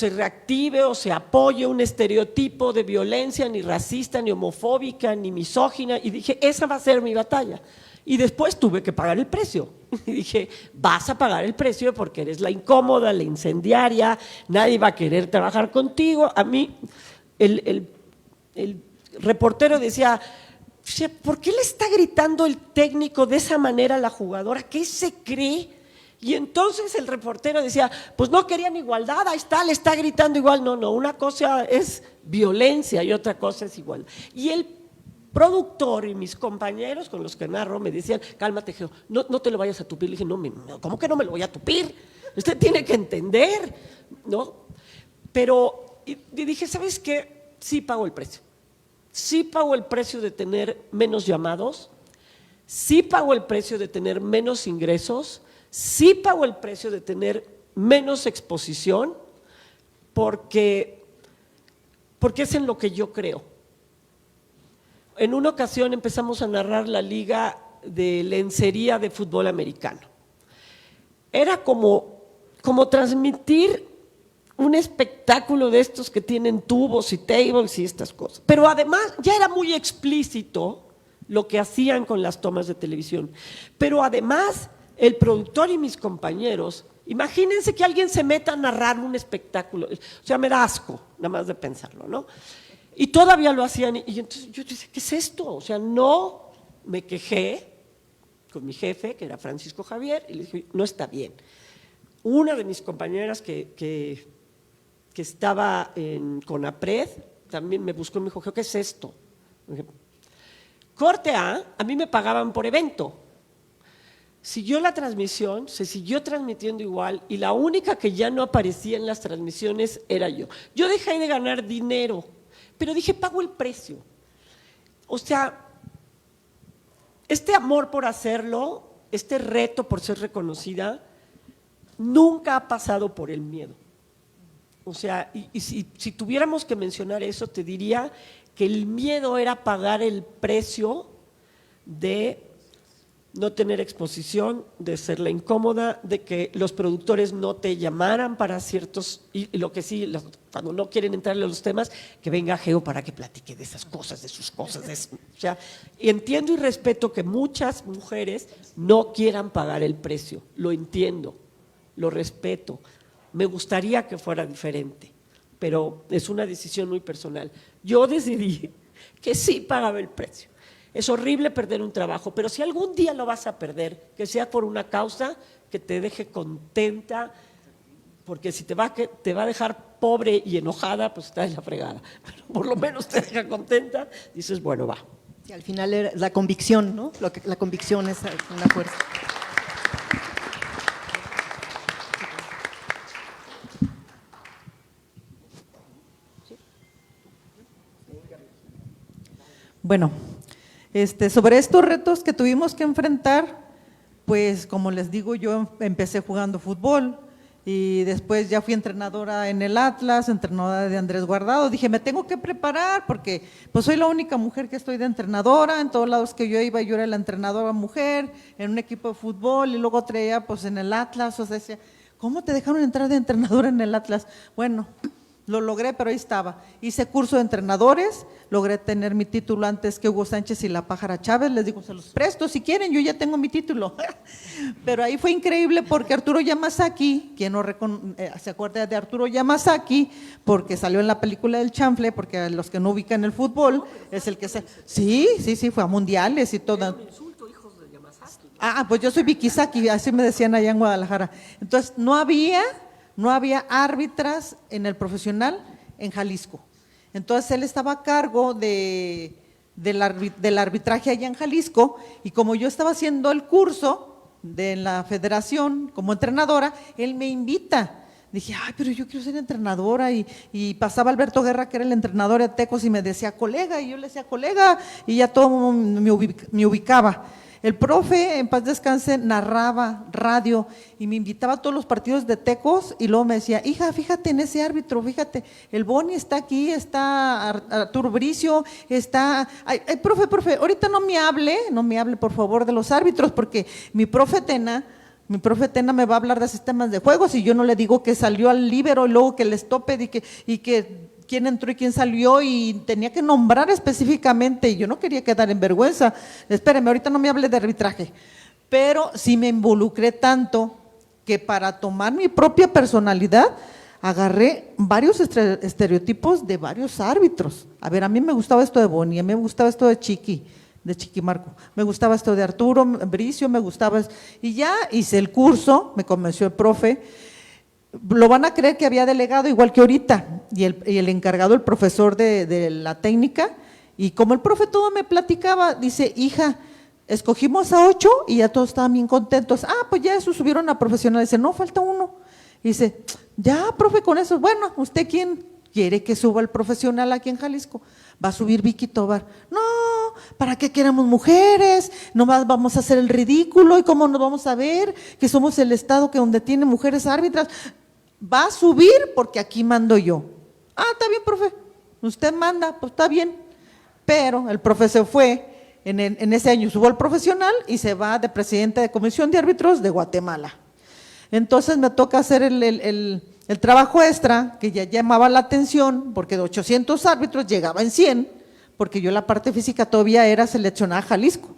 reactive o se apoye un estereotipo de violencia ni racista, ni homofóbica, ni misógina, y dije, esa va a ser mi batalla. Y después tuve que pagar el precio. Y dije, vas a pagar el precio porque eres la incómoda, la incendiaria, nadie va a querer trabajar contigo. A mí, el reportero decía, ¿por qué le está gritando el técnico de esa manera a la jugadora? ¿Qué se cree? Y entonces el reportero decía, pues no querían igualdad, ahí está, le está gritando igual. No, una cosa es violencia y otra cosa es igualdad. Y el productor y mis compañeros con los que narro me decían, cálmate, Geo, no te lo vayas a tupir. Le dije, no, ¿cómo que no me lo voy a tupir? Usted tiene que entender, ¿no? Pero y dije, ¿sabes qué? Sí pago el precio. Sí pago el precio de tener menos llamados, sí pago el precio de tener menos ingresos, sí pago el precio de tener menos exposición, porque es en lo que yo creo. En una ocasión empezamos a narrar la liga de lencería de fútbol americano. Era como transmitir un espectáculo de estos que tienen tubos y tables y estas cosas. Pero además ya era muy explícito lo que hacían con las tomas de televisión. Pero además el productor y mis compañeros, imagínense que alguien se meta a narrar un espectáculo, o sea, me da asco nada más de pensarlo, ¿no? Y todavía lo hacían, y entonces yo dije, ¿qué es esto? O sea, no me quejé con mi jefe, que era Francisco Javier, y le dije, no está bien. Una de mis compañeras que estaba en CONAPRED también me buscó y me dijo, ¿qué es esto? Dije, corte A mí me pagaban por evento. Siguió la transmisión, se siguió transmitiendo igual, y la única que ya no aparecía en las transmisiones era yo. Yo dejé de ganar dinero, pero dije, pago el precio. O sea, este amor por hacerlo, este reto por ser reconocida, nunca ha pasado por el miedo. O sea, y si tuviéramos que mencionar eso, te diría que el miedo era pagar el precio de no tener exposición, de ser la incómoda, de que los productores no te llamaran para ciertos, y lo que sí, cuando no quieren entrarle a los temas, que venga Geo para que platique de esas cosas, de sus cosas. O sea, entiendo y respeto que muchas mujeres no quieran pagar el precio, lo entiendo, lo respeto, me gustaría que fuera diferente, pero es una decisión muy personal. Yo decidí que sí pagaba el precio. Es horrible perder un trabajo, pero si algún día lo vas a perder, que sea por una causa que te deje contenta, porque si te va a dejar pobre y enojada, pues está en la fregada. Pero por lo menos te deja contenta, dices, bueno, va. Sí, al final era la convicción, ¿no? La convicción es una fuerza. Bueno, sobre estos retos que tuvimos que enfrentar, pues como les digo, yo empecé jugando fútbol y después ya fui entrenadora en el Atlas, entrenadora de Andrés Guardado. Dije, me tengo que preparar porque pues soy la única mujer que estoy de entrenadora. En todos lados que yo iba, yo era la entrenadora mujer en un equipo de fútbol y luego traía pues en el Atlas. O sea, decía, ¿cómo te dejaron entrar de entrenadora en el Atlas? Bueno, lo logré, pero ahí estaba. Hice curso de entrenadores, logré tener mi título antes que Hugo Sánchez y la Pájara Chávez. Les digo, se los presto si quieren, yo ya tengo mi título. Pero ahí fue increíble porque Arturo Yamazaki, quien no se acuerda de Arturo Yamazaki, porque salió en la película del chanfle, porque los que no ubican el fútbol, es el que se… Sí, fue a mundiales y todo. Pues yo soy Vicky Saki, así me decían allá en Guadalajara. Entonces, no había árbitras en el profesional en Jalisco. Entonces él estaba a cargo del arbitraje allá en Jalisco, y como yo estaba haciendo el curso de la federación como entrenadora, él me invita. Dije, pero yo quiero ser entrenadora, y pasaba Alberto Guerra, que era el entrenador de Tecos, y me decía colega, y yo le decía colega, y ya todo me ubicaba. El profe, en paz descanse, narraba radio y me invitaba a todos los partidos de Tecos, y luego me decía, hija, fíjate en ese árbitro, fíjate, el Boni está aquí, está Arturo Bricio, está… Ay, profe, ahorita no me hable por favor de los árbitros, porque mi profe Tena Mi profe Tena me va a hablar de sistemas de juegos y yo no le digo que salió al líbero y luego que el stopper y que quién entró y quién salió y tenía que nombrar específicamente y yo no quería quedar en vergüenza. Espéreme, ahorita no me hable de arbitraje, pero sí me involucré tanto que para tomar mi propia personalidad agarré varios estereotipos de varios árbitros. A ver, a mí me gustaba esto de Boni, a mí me gustaba esto de Chiqui Marco, me gustaba esto de Arturo Bricio, me gustaba, y ya hice el curso, me convenció el profe. Lo van a creer que había delegado igual que ahorita, y el encargado, el profesor de la técnica, y como el profe todo me platicaba, dice, hija, escogimos a 8 y ya todos estaban bien contentos. Pues ya eso subieron a profesional. Dice, no, falta uno. Dice, ya, profe, con eso. Bueno, ¿usted quién quiere que suba el profesional aquí en Jalisco? Va a subir Vicky Tobar. No, ¿para qué queremos mujeres? Nomás vamos a hacer el ridículo y cómo nos vamos a ver que somos el estado que donde tiene mujeres árbitras. Va a subir porque aquí mando yo. Está bien, profe. Usted manda, pues está bien. Pero el profe se fue. En ese año subo al profesional y se va de presidente de comisión de árbitros de Guatemala. Entonces me toca hacer el trabajo extra, que ya llamaba la atención, porque de 800 árbitros llegaba en 100, porque yo la parte física todavía era seleccionada a Jalisco.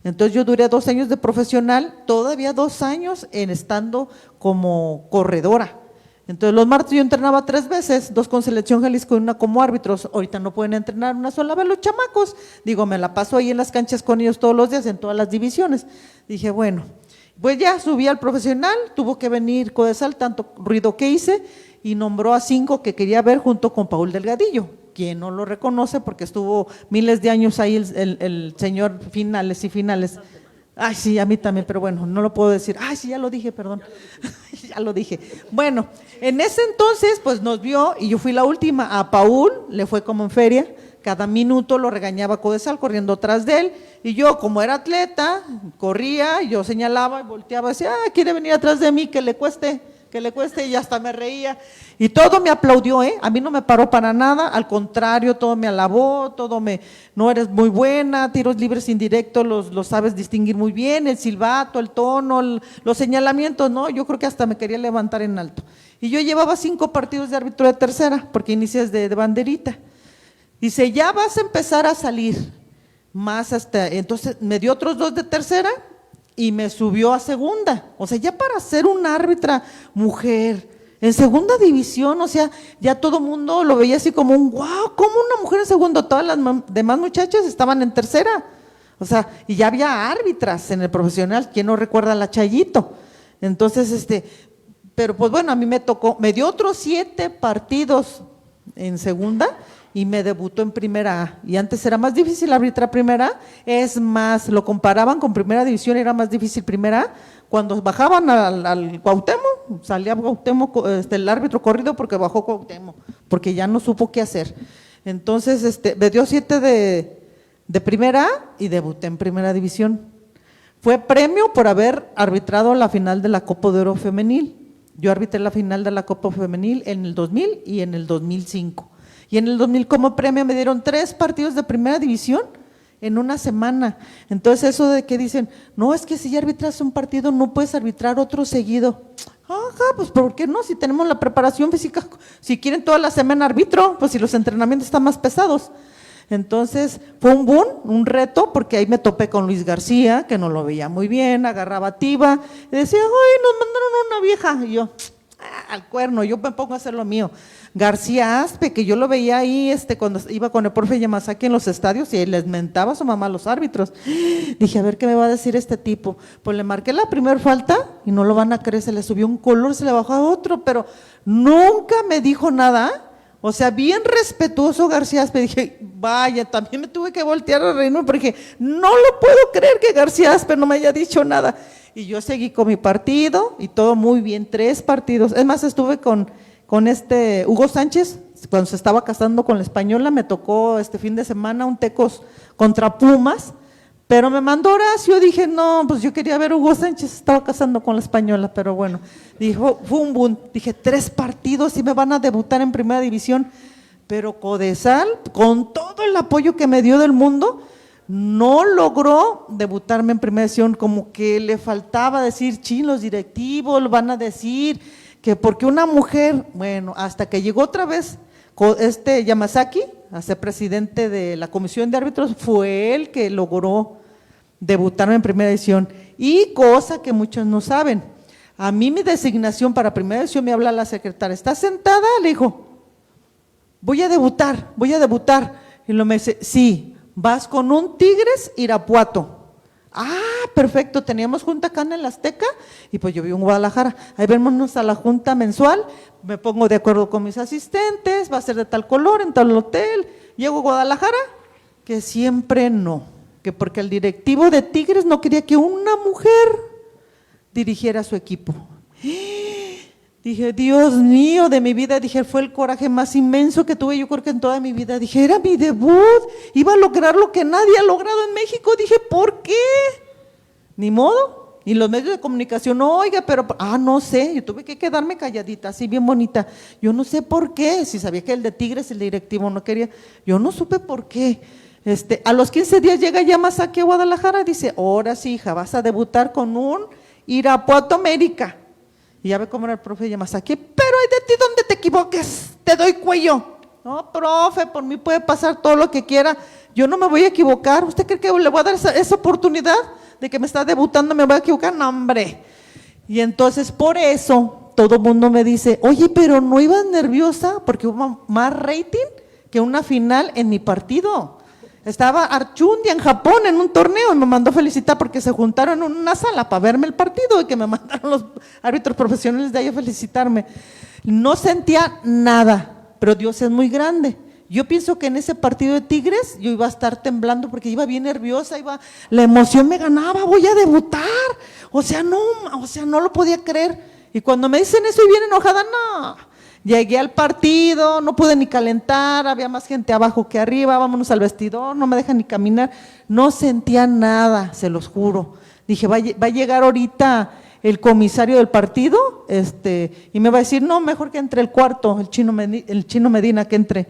Entonces yo duré 2 años de profesional, todavía 2 años estando como corredora. Entonces los martes yo entrenaba 3 veces, 2 con selección Jalisco y 1 como árbitros. Ahorita no pueden entrenar una sola vez los chamacos. Digo, me la paso ahí en las canchas con ellos todos los días, en todas las divisiones. Dije, bueno, pues ya subí al profesional, tuvo que venir Codesal, tanto ruido que hice, y nombró a 5 que quería ver junto con Paul Delgadillo, quien no lo reconoce porque estuvo miles de años ahí el señor Finales y Finales. Ay, sí, a mí también, pero bueno, no lo puedo decir. Ay, sí, ya lo dije, perdón. Ya lo dije. Bueno, en ese entonces, pues nos vio y yo fui la última. A Paul le fue como en feria, cada minuto lo regañaba Codesal corriendo atrás de él. Y yo, como era atleta, corría, yo señalaba y volteaba y decía, quiere venir atrás de mí, que le cueste, y hasta me reía. Y todo me aplaudió, a mí no me paró para nada, al contrario, todo me alabó, no eres muy buena, tiros libres indirectos los sabes distinguir muy bien, el silbato, el tono, los señalamientos, no, yo creo que hasta me quería levantar en alto. Y yo llevaba 5 partidos de árbitro de tercera, porque inicias de banderita. Dice, ya vas a empezar a salir más entonces me dio otros 2 de tercera y me subió a segunda. O sea, ya para ser una árbitra mujer en segunda división, o sea, ya todo el mundo lo veía así como un wow, ¿cómo una mujer en segundo? Todas las demás muchachas estaban en tercera. O sea, y ya había árbitras en el profesional, ¿quién no recuerda a la Chayito? Entonces, pero pues bueno, a mí me tocó, me dio otros 7 partidos en segunda y me debutó en primera A. Y antes era más difícil arbitrar primera A, es más, lo comparaban con primera división, era más difícil primera A. Cuando bajaban al Cuauhtémoc, salía Cuauhtémoc, el árbitro corrido porque bajó Cuauhtémoc, porque ya no supo qué hacer. Entonces, me dio 7 de primera A y debuté en primera división. Fue premio por haber arbitrado la final de la Copa de Oro Femenil. Yo arbitré la final de la Copa Femenil en el 2000 y en el 2005. Y en el 2000 como premio me dieron 3 partidos de primera división en una semana. Entonces eso de que dicen, no, es que si ya arbitras un partido no puedes arbitrar otro seguido. Ajá, pues ¿por qué no? Si tenemos la preparación física, si quieren toda la semana arbitro, pues si los entrenamientos están más pesados. Entonces fue un boom, un reto, porque ahí me topé con Luis García, que no lo veía muy bien, agarraba tiba, y decía, ay, nos mandaron una vieja, y yo, al cuerno, yo me pongo a hacer lo mío. García Aspe, que yo lo veía ahí cuando iba con el profe Yamazaki en los estadios y les mentaba a su mamá a los árbitros. Dije, a ver qué me va a decir este tipo. Pues le marqué la primera falta y no lo van a creer, se le subió un color, se le bajó a otro, pero nunca me dijo nada. O sea, bien respetuoso García Aspe. Dije, vaya, también me tuve que voltear a reírme porque no lo puedo creer que García Aspe no me haya dicho nada. Y yo seguí con mi partido y todo muy bien, 3 partidos. Es más, estuve con Hugo Sánchez, cuando se estaba casando con la española, me tocó este fin de semana un Tecos contra Pumas, pero me mandó Horacio, dije, no, pues yo quería ver a Hugo Sánchez, se estaba casando con la española, pero bueno, dijo, fue un boom, dije, 3 partidos y me van a debutar en primera división, pero Codesal, con todo el apoyo que me dio del mundo, no logró debutarme en primera división, como que le faltaba decir, los directivos lo van a decir, que porque una mujer, bueno, hasta que llegó otra vez Yamasaki a ser presidente de la comisión de árbitros, fue él que logró debutarme en primera división. Y cosa que muchos no saben, a mí mi designación para primera división me habla la secretaria, ¿está sentada? Le dijo, voy a debutar. Y lo me dice, sí, vas con un Tigres Irapuato. Ah, perfecto, teníamos junta acá en el Azteca y pues yo vivo en Guadalajara, ahí vémonos a la junta mensual, me pongo de acuerdo con mis asistentes, va a ser de tal color, en tal hotel, llego a Guadalajara, que siempre no, que porque el directivo de Tigres no quería que una mujer dirigiera su equipo. Dije, Dios mío, de mi vida, dije, fue el coraje más inmenso que tuve yo creo que en toda mi vida. Dije, era mi debut, iba a lograr lo que nadie ha logrado en México. Dije, ¿por qué? Ni modo. Y los medios de comunicación, oiga, pero, no sé, yo tuve que quedarme calladita, así bien bonita. Yo no sé por qué, si sabía que el de Tigres, el directivo no quería, yo no supe por qué. A los 15 días llega Yamasaki a Guadalajara y dice, ahora sí, hija, vas a debutar con un Irapuato América. Y ya ve cómo era el profe Yamasaki, pero hay de ti donde te equivoques, te doy cuello. No, profe, por mí puede pasar todo lo que quiera, yo no me voy a equivocar. ¿Usted cree que le voy a dar esa oportunidad de que me está debutando, me voy a equivocar? No, hombre. Y entonces por eso todo el mundo me dice, oye, pero ¿no ibas nerviosa? Porque hubo más rating que una final en mi partido. Estaba Archundia en Japón en un torneo y me mandó felicitar porque se juntaron en una sala para verme el partido y que me mandaron los árbitros profesionales de ahí a felicitarme. No sentía nada, pero Dios es muy grande. Yo pienso que en ese partido de Tigres yo iba a estar temblando porque iba bien nerviosa, la emoción me ganaba, voy a debutar. O sea, no lo podía creer. Y cuando me dicen eso y bien enojada, no. Llegué al partido, no pude ni calentar, había más gente abajo que arriba, vámonos al vestidor, no me dejan ni caminar, no sentía nada, se los juro. Dije, va a llegar ahorita el comisario del partido, y me va a decir, no, mejor que entre el cuarto, el chino Medina que entre.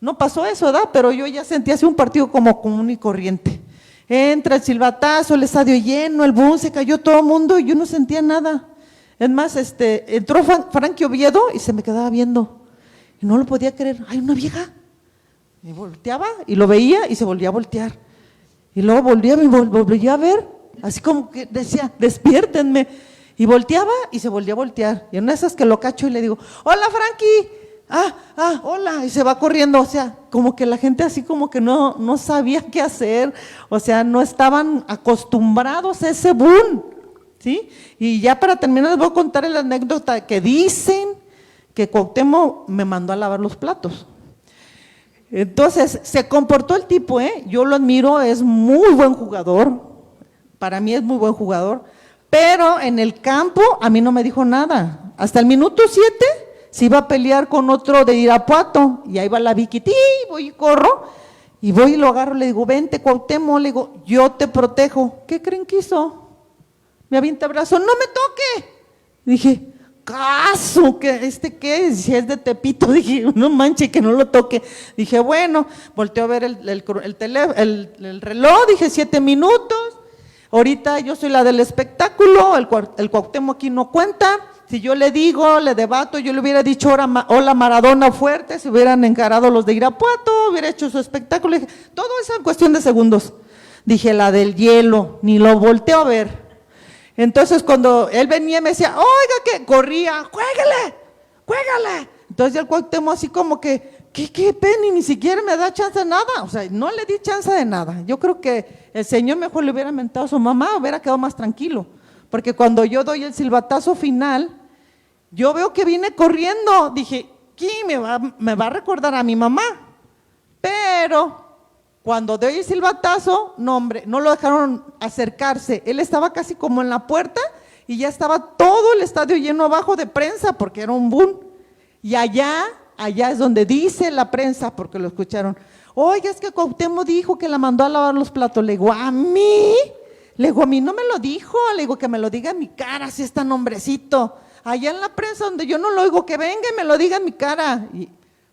No pasó eso, ¿verdad? Pero yo ya sentía así un partido como común y corriente. Entra el silbatazo, el estadio lleno, el boom, se cayó todo el mundo y yo no sentía nada. Es más, entró Frankie Oviedo y se me quedaba viendo y no lo podía creer. ¡Ay, una vieja! Y volteaba y lo veía y se volvía a voltear. Y luego volvía a ver, así como que decía, despiértenme. Y volteaba y se volvía a voltear. Y en esas que lo cacho y le digo, hola Frankie, hola. Y se va corriendo, o sea, como que la gente así como que no sabía qué hacer. O sea, no estaban acostumbrados a ese boom. ¿Sí? Y ya para terminar les voy a contar la anécdota que dicen que Cuauhtémoc me mandó a lavar los platos. Entonces, se comportó el tipo, yo lo admiro, es muy buen jugador, para mí es muy buen jugador, pero en el campo a mí no me dijo nada. Hasta el minuto 7 se iba a pelear con otro de Irapuato, y ahí va la Vicky, voy y corro, y voy y lo agarro, le digo, vente Cuauhtémoc, le digo, yo te protejo. ¿Qué creen que hizo? Me avienta el brazo, no me toque. Dije, caso, ¿qué? ¿Qué? Si es de Tepito, dije, no manche, que no lo toque. Dije, bueno, volteo a ver el reloj, dije 7 minutos. Ahorita yo soy la del espectáculo, el Cuauhtémoc aquí no cuenta. Si yo le digo, le debato, yo le hubiera dicho hola Maradona fuerte, se hubieran encarado los de Irapuato, hubiera hecho su espectáculo. Dije, todo eso en cuestión de segundos. Dije, la del hielo, ni lo volteo a ver. Entonces cuando él venía me decía, oiga, que corría, juégale. Entonces ya el Cuauhtémoc así como que, ¿qué Penny? Ni siquiera me da chance de nada. O sea, no le di chance de nada. Yo creo que el señor mejor le hubiera mentado a su mamá, hubiera quedado más tranquilo. Porque cuando yo doy el silbatazo final, yo veo que viene corriendo. Dije, ¿quién me va a recordar a mi mamá? Pero cuando doy el silbatazo, no hombre, no lo dejaron acercarse. Él estaba casi como en la puerta y ya estaba todo el estadio lleno abajo de prensa porque era un boom. Y allá es donde dice la prensa, porque lo escucharon, oiga, es que Cuauhtémoc dijo que la mandó a lavar los platos. Le digo, ¿a mí? Le digo, a mí no me lo dijo. Le digo, que me lo diga en mi cara, si es tan hombrecito. Allá en la prensa donde yo no lo oigo, que venga y me lo diga en mi cara. Y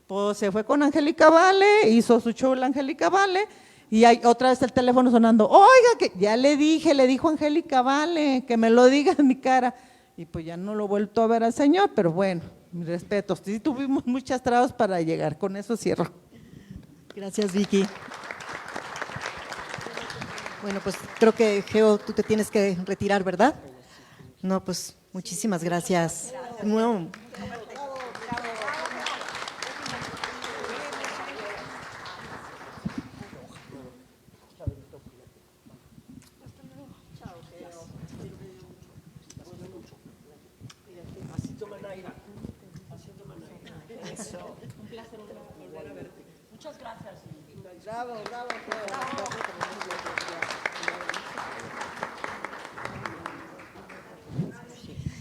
pues se fue con Angélica Vale, hizo su show la Angélica Vale, y hay otra vez el teléfono sonando, oiga, que ya le dije, le dijo Angélica Vale, que me lo diga en mi cara, y pues ya no lo he vuelto a ver al señor, pero bueno, mis respetos, sí tuvimos muchas trabas para llegar, con eso cierro. Gracias, Vicky. Bueno, pues creo que, Geo, tú te tienes que retirar, ¿verdad? No, pues muchísimas gracias. No.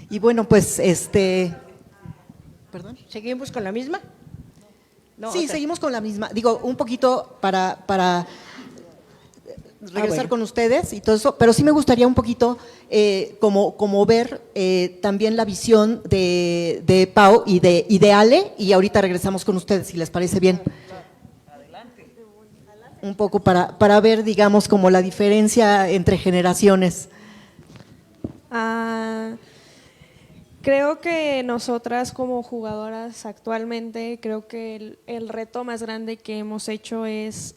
Y bueno, pues ¿perdón? ¿Seguimos con la misma? No, Sí, otra. seguimos con la misma. Digo, un poquito para regresar bueno. con ustedes y todo eso, pero sí me gustaría un poquito como ver también la visión de Pau y de Ale, y ahorita regresamos con ustedes, si les parece bien. Un poco para ver, digamos, como la diferencia entre generaciones. Creo que nosotras como jugadoras actualmente, creo que el reto más grande que hemos hecho es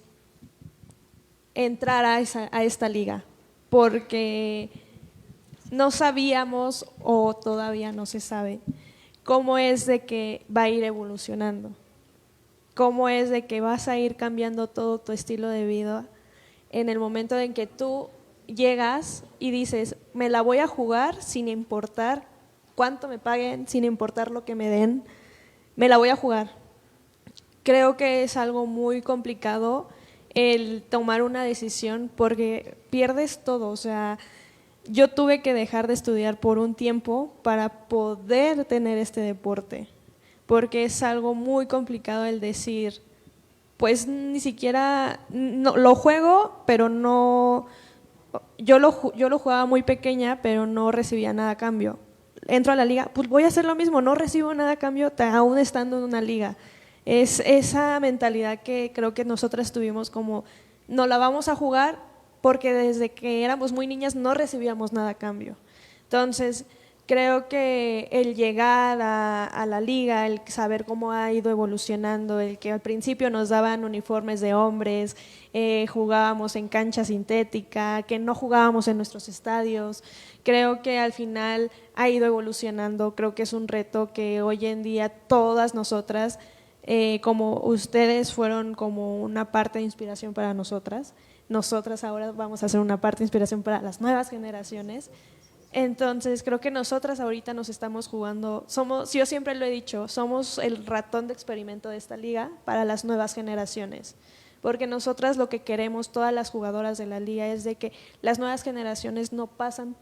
entrar a esta liga, porque no sabíamos, o todavía no se sabe, cómo es de que va a ir evolucionando, cómo es de que vas a ir cambiando todo tu estilo de vida en el momento en que tú llegas y dices, me la voy a jugar sin importar cuánto me paguen, sin importar lo que me den, me la voy a jugar. Creo que es algo muy complicado el tomar una decisión porque pierdes todo, o sea, yo tuve que dejar de estudiar por un tiempo para poder tener este deporte, porque es algo muy complicado el decir, pues ni siquiera lo juego, pero no, yo lo jugaba muy pequeña, pero no recibía nada a cambio. Entro a la liga, pues voy a hacer lo mismo, no recibo nada a cambio aún estando en una liga. Es esa mentalidad que creo que nosotras tuvimos como, no la vamos a jugar porque desde que éramos muy niñas no recibíamos nada a cambio. Entonces, creo que el llegar a la liga, el saber cómo ha ido evolucionando, el que al principio nos daban uniformes de hombres, jugábamos en cancha sintética, que no jugábamos en nuestros estadios, creo que al final ha ido evolucionando, creo que es un reto que hoy en día todas nosotras, como ustedes fueron como una parte de inspiración para nosotras ahora vamos a ser una parte de inspiración para las nuevas generaciones. Entonces creo que nosotras ahorita nos estamos jugando, yo siempre lo he dicho, somos el ratón de experimento de esta liga para las nuevas generaciones, porque nosotras lo que queremos, todas las jugadoras de la liga, es de que las nuevas generaciones no pasen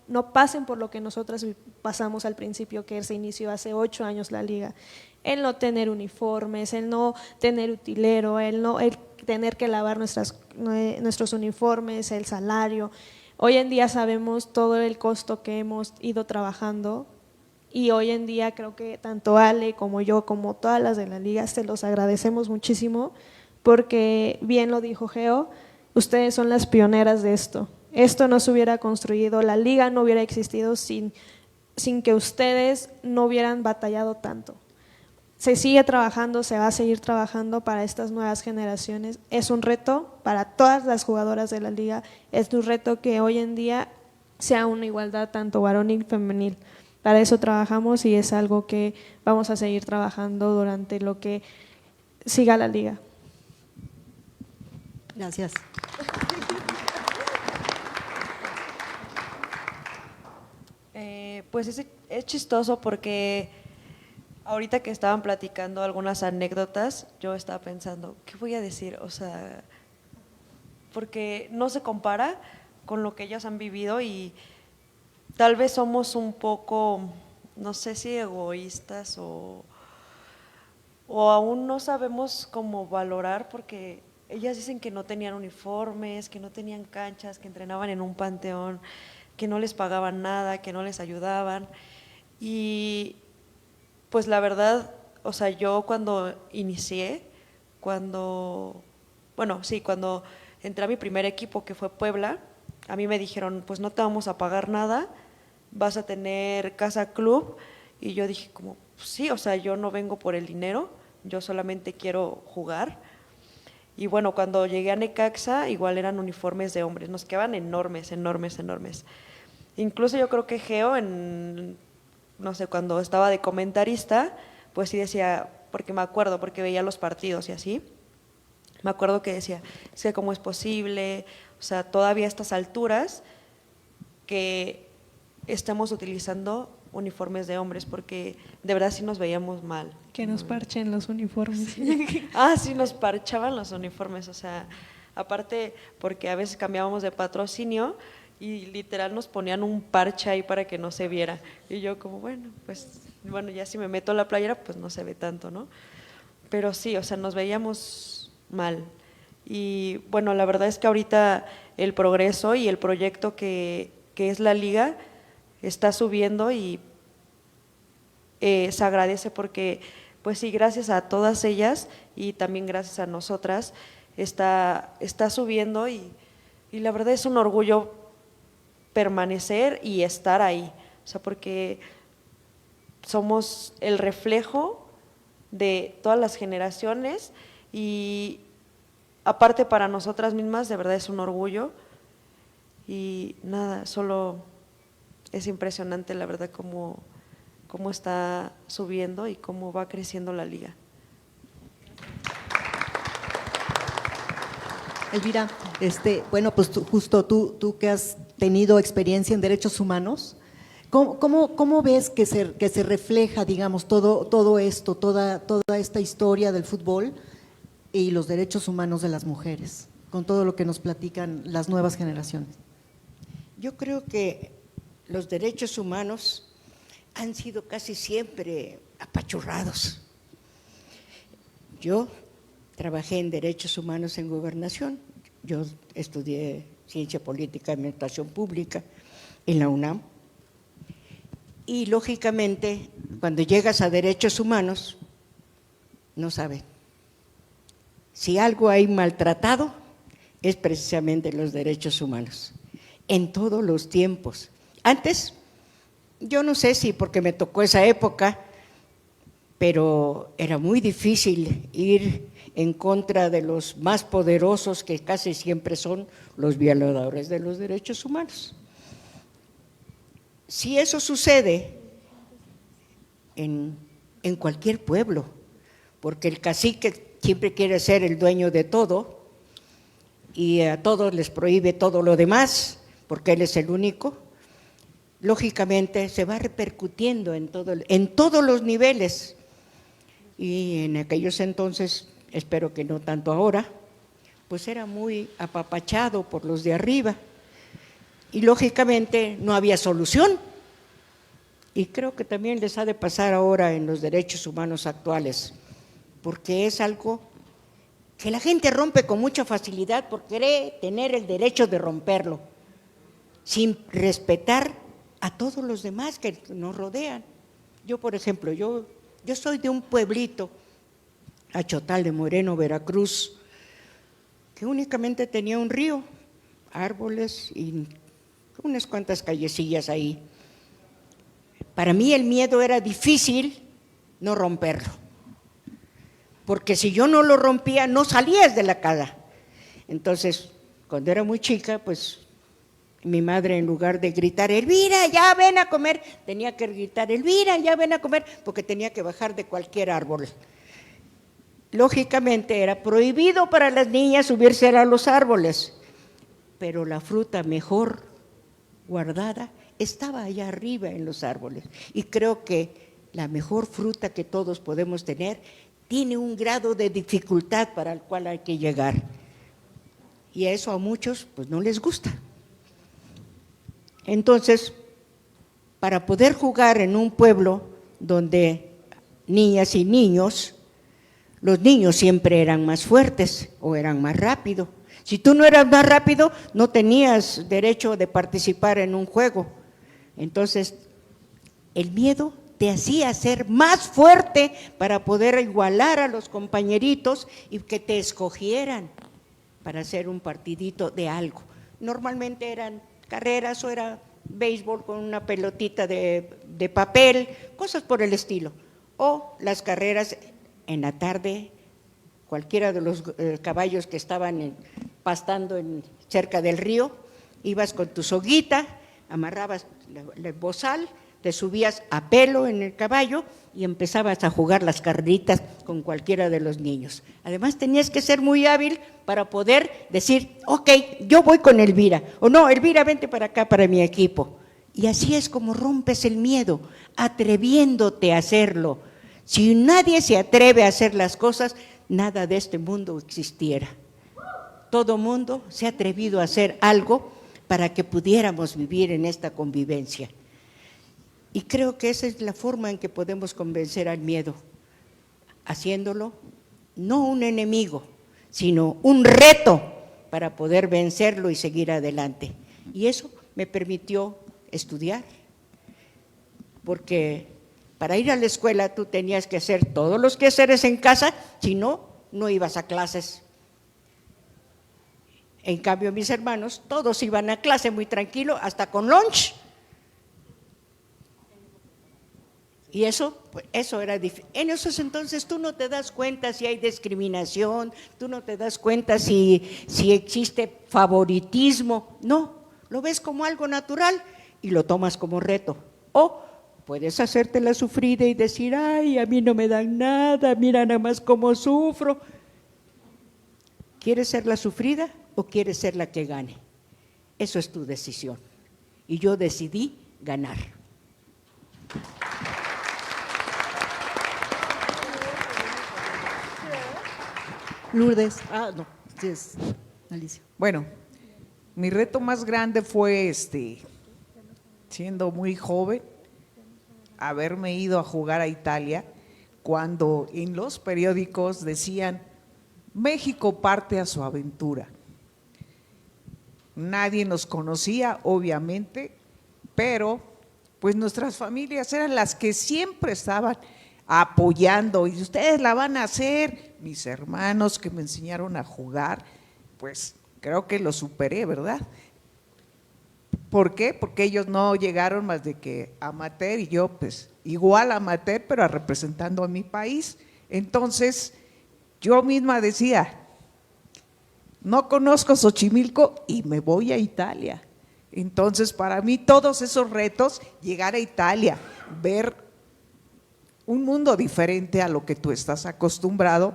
por lo que nosotras pasamos al principio, que se inició hace 8 años la liga, el no tener uniformes, el no tener utilero, el tener que lavar nuestros uniformes, el salario. Hoy en día sabemos todo el costo que hemos ido trabajando y hoy en día creo que tanto Ale como yo, como todas las de la liga, se los agradecemos muchísimo porque bien lo dijo Geo, ustedes son las pioneras de esto. Esto no se hubiera construido, la liga no hubiera existido sin que ustedes no hubieran batallado tanto. Se sigue trabajando, se va a seguir trabajando para estas nuevas generaciones. Es un reto para todas las jugadoras de la liga, es un reto que hoy en día sea una igualdad tanto varonil y femenil. Para eso trabajamos y es algo que vamos a seguir trabajando durante lo que siga la liga. Gracias. Pues es chistoso porque ahorita que estaban platicando algunas anécdotas, yo estaba pensando, ¿qué voy a decir? O sea, porque no se compara con lo que ellas han vivido y tal vez somos un poco, no sé si egoístas o aún no sabemos cómo valorar porque ellas dicen que no tenían uniformes, que no tenían canchas, que entrenaban en un panteón, que no les pagaban nada, que no les ayudaban y pues la verdad, o sea, yo cuando inicié, cuando entré a mi primer equipo, que fue Puebla. A mí me dijeron, pues no te vamos a pagar nada, vas a tener casa club. Y yo dije como, pues sí, o sea, yo no vengo por el dinero, yo solamente quiero jugar. Y bueno, cuando llegué a Necaxa, igual eran uniformes de hombres, nos quedaban enormes, enormes, enormes. Incluso yo creo que Geo, no sé, cuando estaba de comentarista, pues sí decía, porque me acuerdo, porque veía los partidos y así, me acuerdo que decía, es que cómo es posible, o sea, todavía a estas alturas que estamos utilizando uniformes de hombres, porque de verdad sí nos veíamos mal. Que nos parchen los uniformes. Sí, nos parchaban los uniformes, o sea, aparte porque a veces cambiábamos de patrocinio y literal nos ponían un parche ahí para que no se viera. Y yo como, bueno, ya si me meto la playera, pues no se ve tanto, ¿no? Pero sí, o sea, nos veíamos mal. Y bueno, la verdad es que ahorita el progreso y el proyecto que es la liga está subiendo y se agradece porque, pues sí, gracias a todas ellas y también gracias a nosotras está subiendo y la verdad es un orgullo permanecer y estar ahí, o sea, porque somos el reflejo de todas las generaciones y aparte para nosotras mismas de verdad es un orgullo y nada, solo es impresionante la verdad cómo está subiendo y cómo va creciendo la liga. Elvira, bueno, pues tú que has tenido experiencia en derechos humanos, ¿cómo ves que se refleja, digamos, todo esto, toda esta historia del fútbol y los derechos humanos de las mujeres, con todo lo que nos platican las nuevas generaciones? Yo creo que los derechos humanos han sido casi siempre apachurrados. Yo trabajé en derechos humanos en gobernación, yo estudié ciencia política y administración pública en la UNAM y lógicamente cuando llegas a derechos humanos no saben. Si algo hay maltratado es precisamente los derechos humanos, en todos los tiempos. Antes, yo no sé si porque me tocó esa época, pero era muy difícil ir en contra de los más poderosos que casi siempre son los violadores de los derechos humanos. Si eso sucede en cualquier pueblo, porque el cacique siempre quiere ser el dueño de todo y a todos les prohíbe todo lo demás, porque él es el único, lógicamente se va repercutiendo en todos los niveles. Y en aquellos entonces, espero que no tanto ahora, pues era muy apapachado por los de arriba y lógicamente no había solución. Y creo que también les ha de pasar ahora en los derechos humanos actuales, porque es algo que la gente rompe con mucha facilidad por querer tener el derecho de romperlo, sin respetar a todos los demás que nos rodean. Yo, por ejemplo, yo soy de un pueblito, Achotal de Moreno, Veracruz, que únicamente tenía un río, árboles y unas cuantas callecillas ahí. Para mí el miedo era difícil no romperlo, porque si yo no lo rompía no salías de la casa. Entonces, cuando era muy chica, pues mi madre en lugar de gritar, Elvira, ya ven a comer, tenía que gritar, Elvira, ya ven a comer, porque tenía que bajar de cualquier árbol. Lógicamente era prohibido para las niñas subirse a los árboles, pero la fruta mejor guardada estaba allá arriba en los árboles. Y creo que la mejor fruta que todos podemos tener tiene un grado de dificultad para el cual hay que llegar. Y a eso a muchos pues no les gusta. Entonces, para poder jugar en un pueblo donde niñas y niños, los niños siempre eran más fuertes o eran más rápidos. Si tú no eras más rápido, no tenías derecho de participar en un juego. Entonces, el miedo te hacía ser más fuerte para poder igualar a los compañeritos y que te escogieran. para hacer un partidito de algo. Normalmente eran carreras o era béisbol con una pelotita de papel, cosas por el estilo. O las carreras en la tarde, cualquiera de los caballos que estaban pastando cerca del río, ibas con tu soguita, amarrabas el bozal, te subías a pelo en el caballo y empezabas a jugar las carreritas con cualquiera de los niños. Además tenías que ser muy hábil para poder decir, ok, yo voy con Elvira, o no, Elvira, vente para acá para mi equipo. Y así es como rompes el miedo, atreviéndote a hacerlo. Si nadie se atreve a hacer las cosas, nada de este mundo existiera. Todo mundo se ha atrevido a hacer algo para que pudiéramos vivir en esta convivencia. Y creo que esa es la forma en que podemos convencer al miedo, haciéndolo no un enemigo, sino un reto para poder vencerlo y seguir adelante. Y eso me permitió estudiar, porque para ir a la escuela tú tenías que hacer todos los quehaceres en casa, si no, no ibas a clases. En cambio, mis hermanos, todos iban a clase muy tranquilo, hasta con lunch. Y eso era difícil. En esos entonces tú no te das cuenta si hay discriminación, tú no te das cuenta si existe favoritismo. No, lo ves como algo natural y lo tomas como reto. O puedes hacerte la sufrida y decir, ay, a mí no me dan nada, mira nada más cómo sufro. ¿Quieres ser la sufrida o quieres ser la que gane? Eso es tu decisión. Y yo decidí ganar. Lourdes. No, sí es Alicia. Bueno, mi reto más grande fue siendo muy joven, haberme ido a jugar a Italia, cuando en los periódicos decían, México parte a su aventura. Nadie nos conocía, obviamente, pero pues nuestras familias eran las que siempre estaban apoyando, y ustedes la van a hacer. Mis hermanos que me enseñaron a jugar, pues creo que lo superé, ¿verdad? ¿Por qué? Porque ellos no llegaron más de que amateur, y yo pues igual amateur, pero representando a mi país. Entonces yo misma decía, no conozco Xochimilco y me voy a Italia. Entonces para mí todos esos retos, llegar a Italia, ver un mundo diferente a lo que tú estás acostumbrado,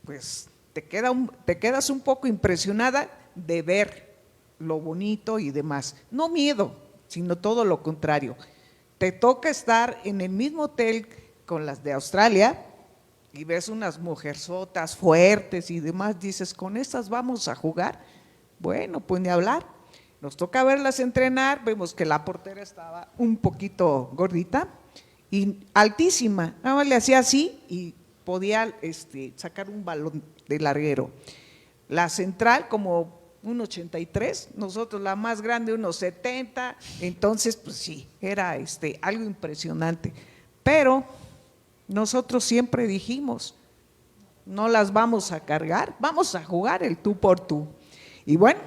pues te quedas un poco impresionada de ver lo bonito y demás. No miedo, sino todo lo contrario. Te toca estar en el mismo hotel con las de Australia y ves unas mujerzotas fuertes y demás, dices, ¿con estas vamos a jugar? Bueno, pues ni hablar. Nos toca verlas entrenar, vemos que la portera estaba un poquito gordita y altísima, nada más le hacía así y podía sacar un balón de larguero. La central como 1.83, nosotros la más grande 1.70, entonces pues sí, era algo impresionante. Pero nosotros siempre dijimos, no las vamos a cargar, vamos a jugar el tú por tú. Y bueno,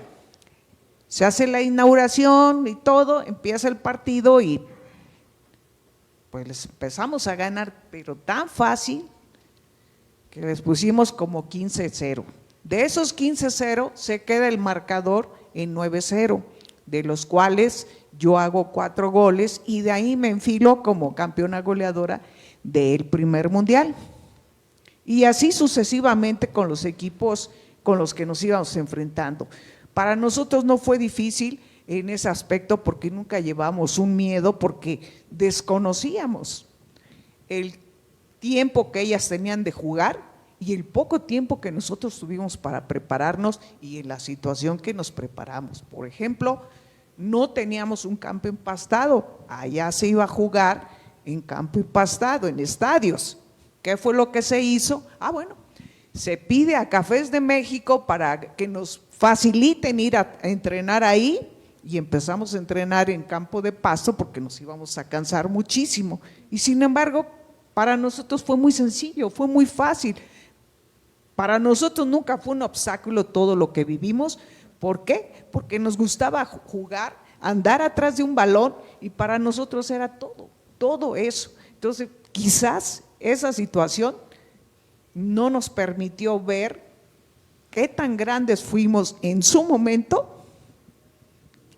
se hace la inauguración y todo, empieza el partido y pues les empezamos a ganar, pero tan fácil que les pusimos como 15-0. De esos 15-0 se queda el marcador en 9-0, de los cuales yo hago 4 goles y de ahí me enfilo como campeona goleadora del primer mundial. Y así sucesivamente con los equipos con los que nos íbamos enfrentando. Para nosotros no fue difícil en ese aspecto porque nunca llevamos un miedo, porque desconocíamos el tiempo que ellas tenían de jugar y el poco tiempo que nosotros tuvimos para prepararnos y en la situación que nos preparamos. Por ejemplo, no teníamos un campo empastado, allá se iba a jugar en campo empastado, en estadios. ¿Qué fue lo que se hizo? Bueno, se pide a Cafés de México para que nos faciliten ir a entrenar ahí y empezamos a entrenar en campo de pasto porque nos íbamos a cansar muchísimo. Y sin embargo, para nosotros fue muy sencillo, fue muy fácil. Para nosotros nunca fue un obstáculo todo lo que vivimos. ¿Por qué? Porque nos gustaba jugar, andar atrás de un balón y para nosotros era todo eso. Entonces, quizás esa situación no nos permitió ver qué tan grandes fuimos en su momento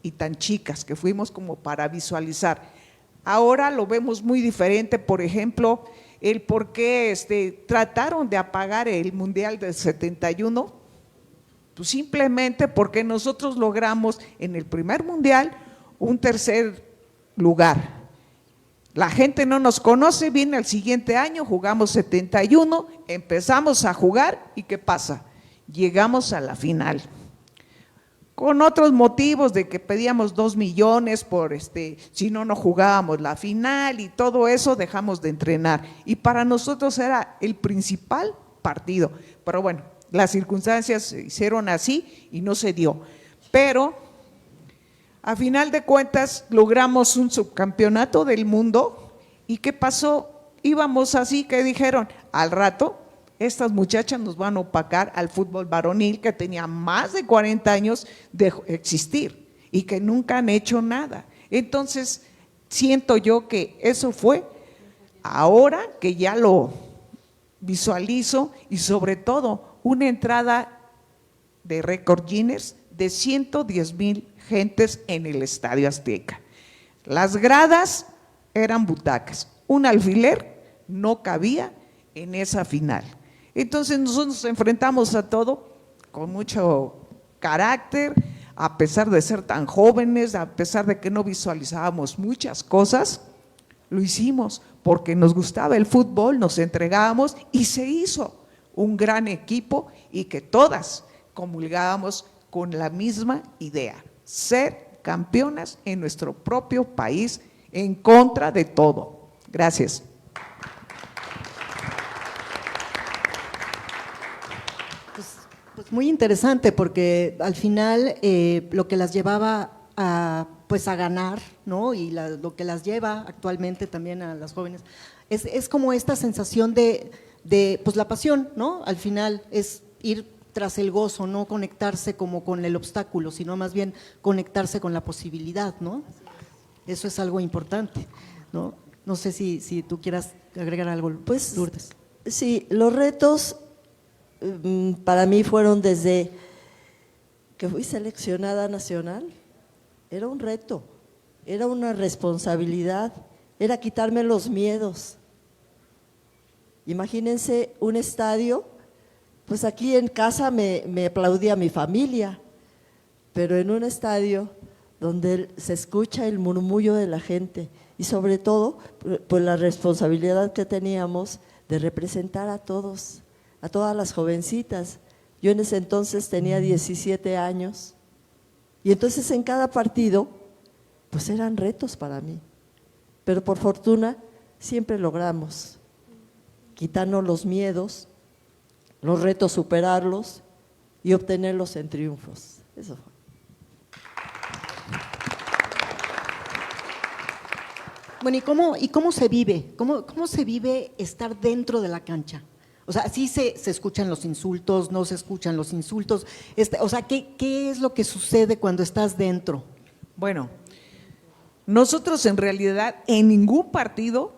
y tan chicas que fuimos como para visualizar. Ahora lo vemos muy diferente, por ejemplo, el por qué trataron de apagar el Mundial del 71, pues simplemente porque nosotros logramos en el primer Mundial un tercer lugar. La gente no nos conoce, viene el siguiente año, jugamos 71, empezamos a jugar y ¿qué pasa? Llegamos a la final. Con otros motivos de que pedíamos 2 millones por si no jugábamos la final y todo eso, dejamos de entrenar. Y para nosotros era el principal partido. Pero bueno, las circunstancias se hicieron así y no se dio. Pero a final de cuentas logramos un subcampeonato del mundo y ¿qué pasó? Íbamos así que dijeron, al rato estas muchachas nos van a opacar al fútbol varonil que tenía más de 40 años de existir y que nunca han hecho nada. Entonces, siento yo que eso fue ahora que ya lo visualizo y sobre todo una entrada de récord Guinness de 110,000 gentes en el Estadio Azteca. Las gradas eran butacas, un alfiler no cabía en esa final. Entonces nosotros nos enfrentamos a todo con mucho carácter, a pesar de ser tan jóvenes, a pesar de que no visualizábamos muchas cosas, lo hicimos porque nos gustaba el fútbol, nos entregábamos y se hizo un gran equipo y que todas comulgábamos con la misma idea, ser campeonas en nuestro propio país en contra de todo. Gracias. Pues muy interesante porque al final lo que las llevaba a ganar, ¿no? Y lo que las lleva actualmente también a las jóvenes es como esta sensación de la pasión, ¿no? Al final es ir tras el gozo, no conectarse como con el obstáculo, sino más bien conectarse con la posibilidad, ¿no? Eso es algo importante, ¿no? No sé si tú quieras agregar algo, pues, Lourdes. Sí, los retos para mí fueron desde que fui seleccionada nacional, era un reto, era una responsabilidad, era quitarme los miedos. Imagínense un estadio, pues aquí en casa me aplaudía mi familia, pero en un estadio donde se escucha el murmullo de la gente y sobre todo pues la responsabilidad que teníamos de representar a todos, a todas las jovencitas. Yo en ese entonces tenía 17 años y entonces en cada partido pues eran retos para mí, pero por fortuna siempre logramos quitarnos los miedos, los retos superarlos y obtenerlos en triunfos. Eso fue. Bueno, ¿y cómo se vive? ¿Cómo se vive estar dentro de la cancha? O sea, sí se escuchan los insultos, no se escuchan los insultos. O sea, ¿qué es lo que sucede cuando estás dentro? Bueno, nosotros en realidad en ningún partido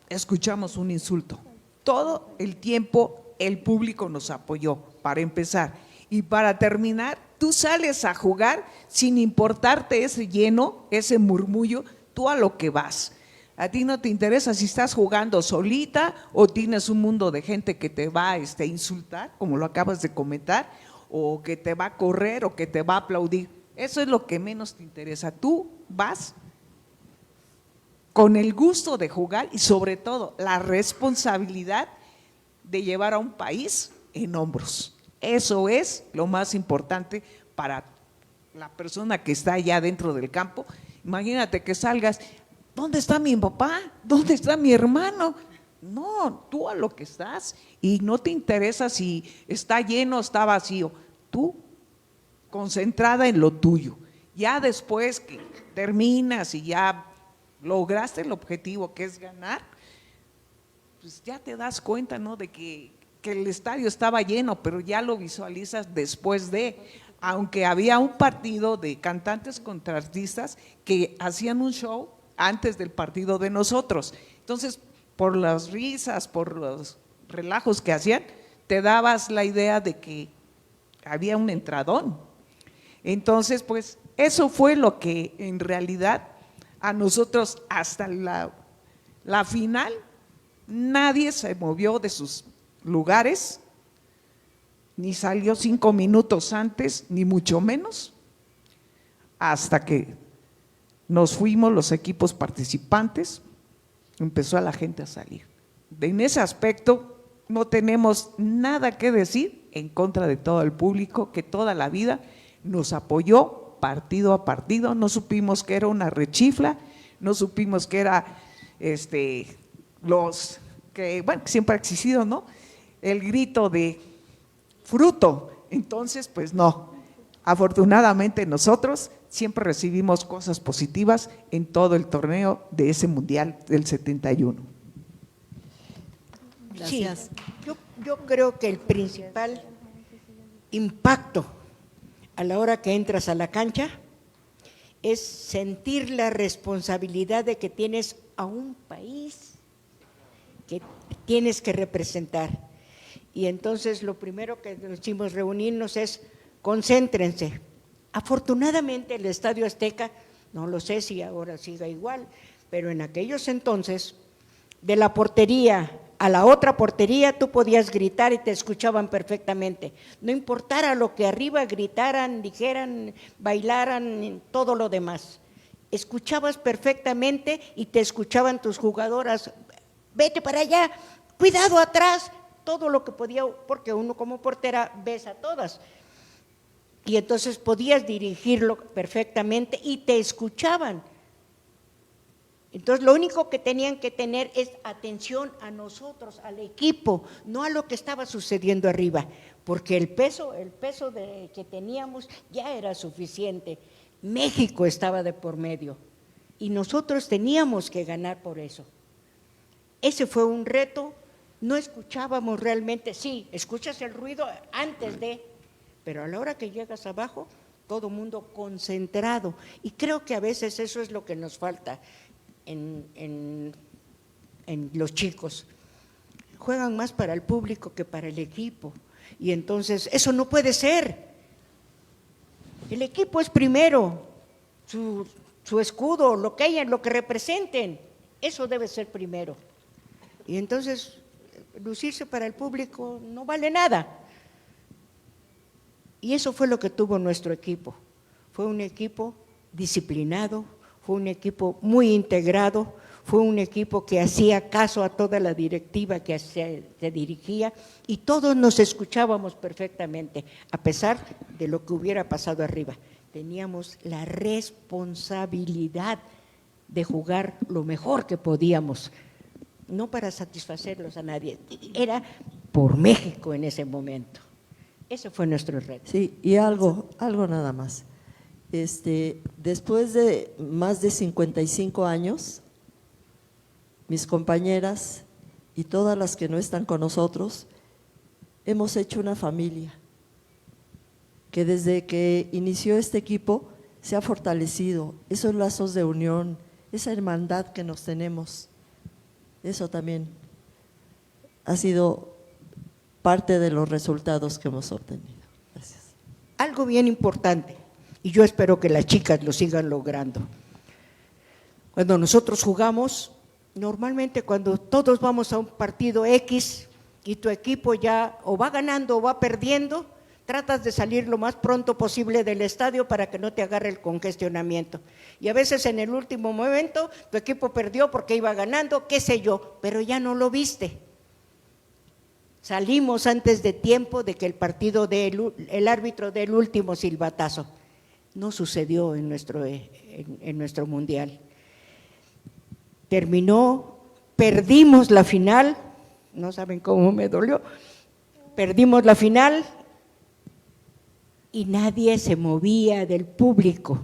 escuchamos un insulto. Todo el tiempo el público nos apoyó, para empezar. Y para terminar, tú sales a jugar sin importarte ese lleno, ese murmullo, tú a lo que vas. A ti no te interesa si estás jugando solita o tienes un mundo de gente que te va a insultar, como lo acabas de comentar, o que te va a correr o que te va a aplaudir. Eso es lo que menos te interesa. Tú vas con el gusto de jugar y sobre todo la responsabilidad de llevar a un país en hombros. Eso es lo más importante para la persona que está allá dentro del campo. Imagínate que salgas, ¿dónde está mi papá? ¿Dónde está mi hermano? No, tú a lo que estás y no te interesa si está lleno o está vacío. Tú concentrada en lo tuyo. Ya después que terminas y ya lograste el objetivo que es ganar, pues ya te das cuenta, ¿no? De que que el estadio estaba lleno, pero ya lo visualizas después de, aunque había un partido de cantantes contra artistas que hacían un show antes del partido de nosotros. Entonces, por las risas, por los relajos que hacían, te dabas la idea de que había un entradón. Entonces, pues eso fue lo que en realidad a nosotros hasta la final nadie se movió de sus lugares, ni salió 5 minutos antes, ni mucho menos, hasta que nos fuimos los equipos participantes, empezó a la gente a salir. En ese aspecto no tenemos nada que decir en contra de todo el público que toda la vida nos apoyó partido a partido. No supimos que era una rechifla, no supimos que era los que, bueno, siempre ha existido, ¿no? El grito de fruto. Entonces, pues no. Afortunadamente nosotros siempre recibimos cosas positivas en todo el torneo de ese Mundial del 71. Gracias. Sí, yo creo que el principal impacto a la hora que entras a la cancha es sentir la responsabilidad de que tienes a un país que tienes que representar. Y entonces lo primero que nos hicimos reunirnos es concéntrense. Afortunadamente el Estadio Azteca, no lo sé si ahora siga igual, pero en aquellos entonces, de la portería a la otra portería, tú podías gritar y te escuchaban perfectamente. No importara lo que arriba gritaran, dijeran, bailaran, todo lo demás. Escuchabas perfectamente y te escuchaban tus jugadoras. Vete para allá, cuidado atrás, todo lo que podía, porque uno como portera ves a todas. Y entonces podías dirigirlo perfectamente y te escuchaban. Entonces lo único que tenían que tener es atención a nosotros, al equipo, no a lo que estaba sucediendo arriba, porque el peso que teníamos ya era suficiente. México estaba de por medio y nosotros teníamos que ganar por eso. Ese fue un reto, no escuchábamos realmente, sí, escuchas el ruido antes de, pero a la hora que llegas abajo, todo mundo concentrado. Y creo que a veces eso es lo que nos falta en los chicos. Juegan más para el público que para el equipo. Y entonces, eso no puede ser. El equipo es primero, su escudo, lo que hayan, lo que representen, eso debe ser primero. Y entonces, lucirse para el público no vale nada. Y eso fue lo que tuvo nuestro equipo. Fue un equipo disciplinado, fue un equipo muy integrado, fue un equipo que hacía caso a toda la directiva que se dirigía y todos nos escuchábamos perfectamente, a pesar de lo que hubiera pasado arriba. Teníamos la responsabilidad de jugar lo mejor que podíamos, no para satisfacerlos a nadie, era por México en ese momento. Ese fue nuestro reto. Sí, y algo nada más. Después de más de 55 años, mis compañeras y todas las que no están con nosotros, hemos hecho una familia que desde que inició este equipo se ha fortalecido, esos lazos de unión, esa hermandad que nos tenemos, eso también ha sido parte de los resultados que hemos obtenido. Gracias. Algo bien importante, y yo espero que las chicas lo sigan logrando. Cuando nosotros jugamos, normalmente cuando todos vamos a un partido X y tu equipo ya o va ganando o va perdiendo, tratas de salir lo más pronto posible del estadio para que no te agarre el congestionamiento. Y a veces en el último momento tu equipo perdió porque iba ganando, qué sé yo, pero ya no lo viste. Salimos antes de tiempo de que el árbitro dé el último silbatazo. No sucedió en nuestro mundial. Terminó, perdimos la final, no saben cómo me dolió, perdimos la final y nadie se movía del público.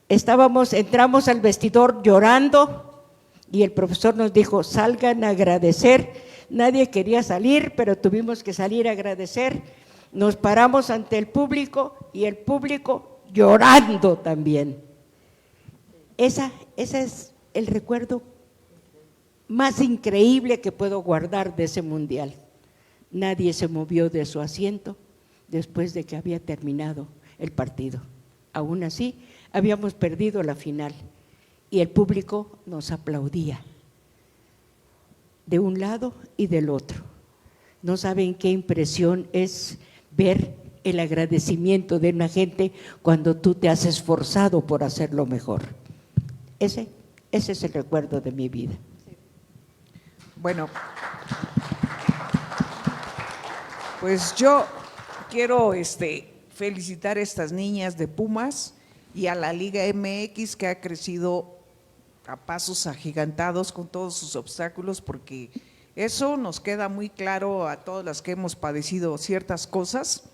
Entramos al vestidor llorando y el profesor nos dijo, salgan a agradecer nadie quería salir, pero tuvimos que salir a agradecer. Nos paramos ante el público y el público llorando también. Ese es el recuerdo más increíble que puedo guardar de ese mundial. Nadie se movió de su asiento después de que había terminado el partido. Aún así, habíamos perdido la final y el público nos aplaudía de un lado y del otro. No saben qué impresión es ver el agradecimiento de una gente cuando tú te has esforzado por hacerlo mejor. Ese es el recuerdo de mi vida. Bueno, pues yo quiero felicitar a estas niñas de Pumas y a la Liga MX, que ha crecido a pasos agigantados con todos sus obstáculos, porque eso nos queda muy claro a todas las que hemos padecido ciertas cosas,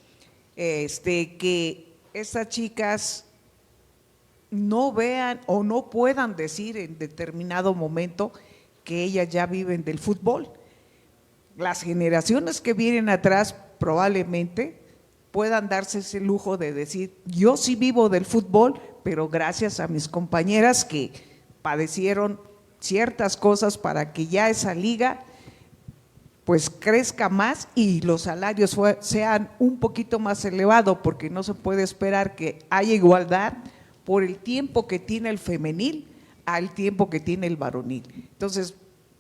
que estas chicas no vean o no puedan decir en determinado momento que ellas ya viven del fútbol. Las generaciones que vienen atrás probablemente puedan darse ese lujo de decir, yo sí vivo del fútbol, pero gracias a mis compañeras que padecieron ciertas cosas para que ya esa liga pues crezca más y los salarios sean un poquito más elevados, porque no se puede esperar que haya igualdad por el tiempo que tiene el femenil al tiempo que tiene el varonil. Entonces,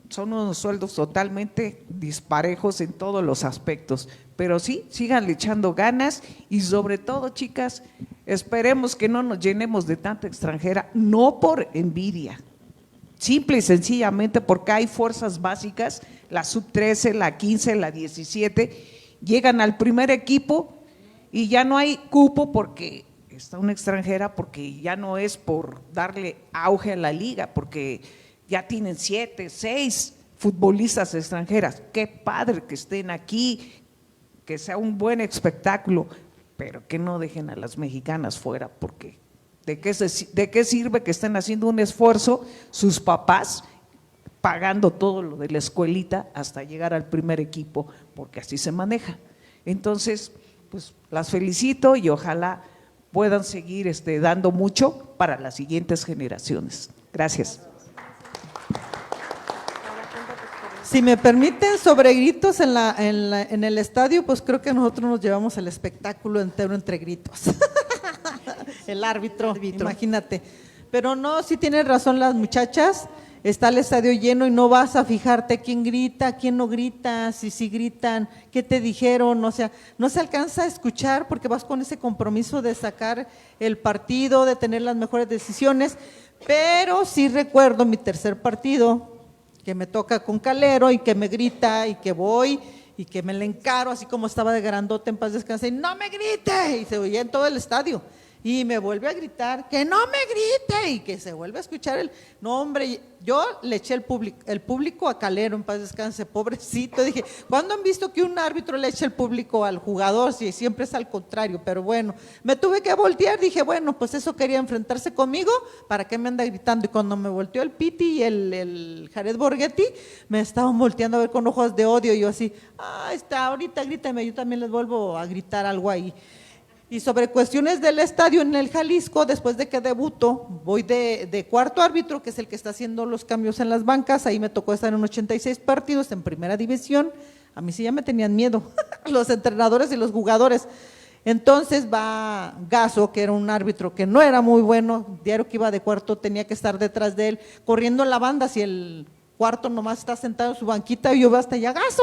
son unos sueldos totalmente disparejos en todos los aspectos, pero sí, síganle echando ganas y sobre todo, chicas, esperemos que no nos llenemos de tanta extranjera, no por envidia, simple y sencillamente porque hay fuerzas básicas, la sub-13, la 15, la 17, llegan al primer equipo y ya no hay cupo porque está una extranjera, porque ya no es por darle auge a la liga, porque ya tienen 7, 6 futbolistas extranjeras. Qué padre que estén aquí, que sea un buen espectáculo, pero que no dejen a las mexicanas fuera, porque ¿de qué sirve que estén haciendo un esfuerzo sus papás pagando todo lo de la escuelita hasta llegar al primer equipo? Porque así se maneja. Entonces, pues las felicito y ojalá puedan seguir dando mucho para las siguientes generaciones. Gracias. Si me permiten, sobre gritos en el estadio, pues creo que nosotros nos llevamos el espectáculo entero entre gritos. El árbitro, imagínate. Pero no, sí tienen razón las muchachas, está el estadio lleno y no vas a fijarte quién grita, quién no grita, si gritan, qué te dijeron, o sea, no se alcanza a escuchar porque vas con ese compromiso de sacar el partido, de tener las mejores decisiones, pero sí recuerdo mi tercer partido, que me toca con Calero y que me grita y que voy y que me le encaro así como estaba de grandote en paz descanse y no me grite, y se oía en todo el estadio y me vuelve a gritar que no me grite y que se vuelve a escuchar no hombre, yo le eché el público a Calero en paz descanse, pobrecito, dije, ¿cuándo han visto que un árbitro le eche el público al jugador? Si siempre es al contrario, pero bueno, me tuve que voltear, dije, bueno, pues eso quería enfrentarse conmigo, ¿para qué me anda gritando? Y cuando me volteó el Piti y el Jared Borghetti, me estaban volteando a ver con ojos de odio, y yo así, ahorita grítame, yo también les vuelvo a gritar algo ahí. Y sobre cuestiones del estadio en el Jalisco, después de que debuto, voy de cuarto árbitro, que es el que está haciendo los cambios en las bancas, ahí me tocó estar en 86 partidos en primera división, a mí sí ya me tenían miedo, los entrenadores y los jugadores. Entonces va Gaso, que era un árbitro que no era muy bueno, diario que iba de cuarto tenía que estar detrás de él, corriendo en la banda, si el cuarto nomás está sentado en su banquita y yo veo hasta allá, Gaso,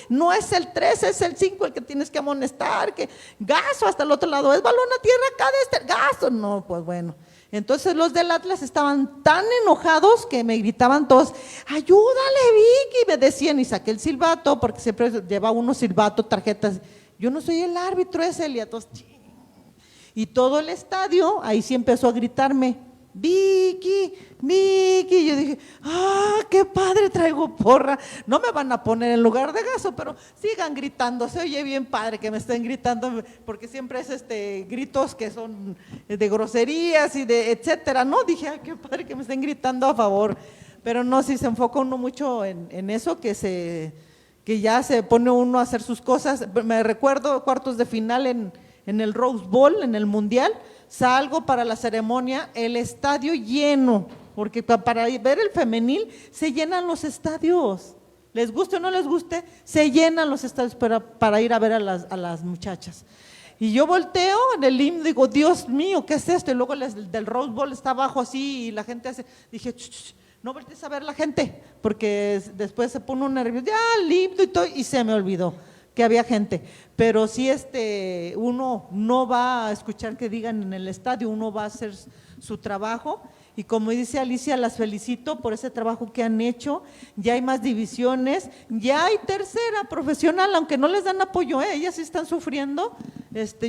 no es el 3, es el 5 el que tienes que amonestar, que Gaso hasta el otro lado, es balón a tierra acá de Gaso, no, pues bueno. Entonces los del Atlas estaban tan enojados que me gritaban todos, ayúdale Vicky, me decían, y saqué el silbato, porque siempre lleva uno silbato, tarjetas, yo no soy el árbitro, es él, y todo el estadio, ahí sí empezó a gritarme, Vicky, yo dije, qué padre, traigo porra, no me van a poner en lugar de Gaso, pero sigan gritando, se oye bien padre que me estén gritando, porque siempre es gritos que son de groserías y de etcétera, no, dije, qué padre que me estén gritando a favor, pero no, si se enfoca uno mucho en eso, que que ya se pone uno a hacer sus cosas. Me recuerdo cuartos de final en el Rose Bowl, en el Mundial, salgo para la ceremonia, el estadio lleno, porque para ver el femenil se llenan los estadios, les guste o no les guste, se llenan los estadios para ir a ver a las muchachas. Y yo volteo en el himno, digo, Dios mío, ¿qué es esto? Y luego del Rose Bowl está abajo así y la gente hace, dije, no voltees a ver la gente, porque después se pone un nervioso, ya el himno y todo, y se me olvidó que había gente. Pero sí, uno no va a escuchar que digan en el estadio, uno va a hacer su trabajo. Y como dice Alicia, las felicito por ese trabajo que han hecho. Ya hay más divisiones, ya hay tercera profesional, aunque no les dan apoyo, ellas sí están sufriendo.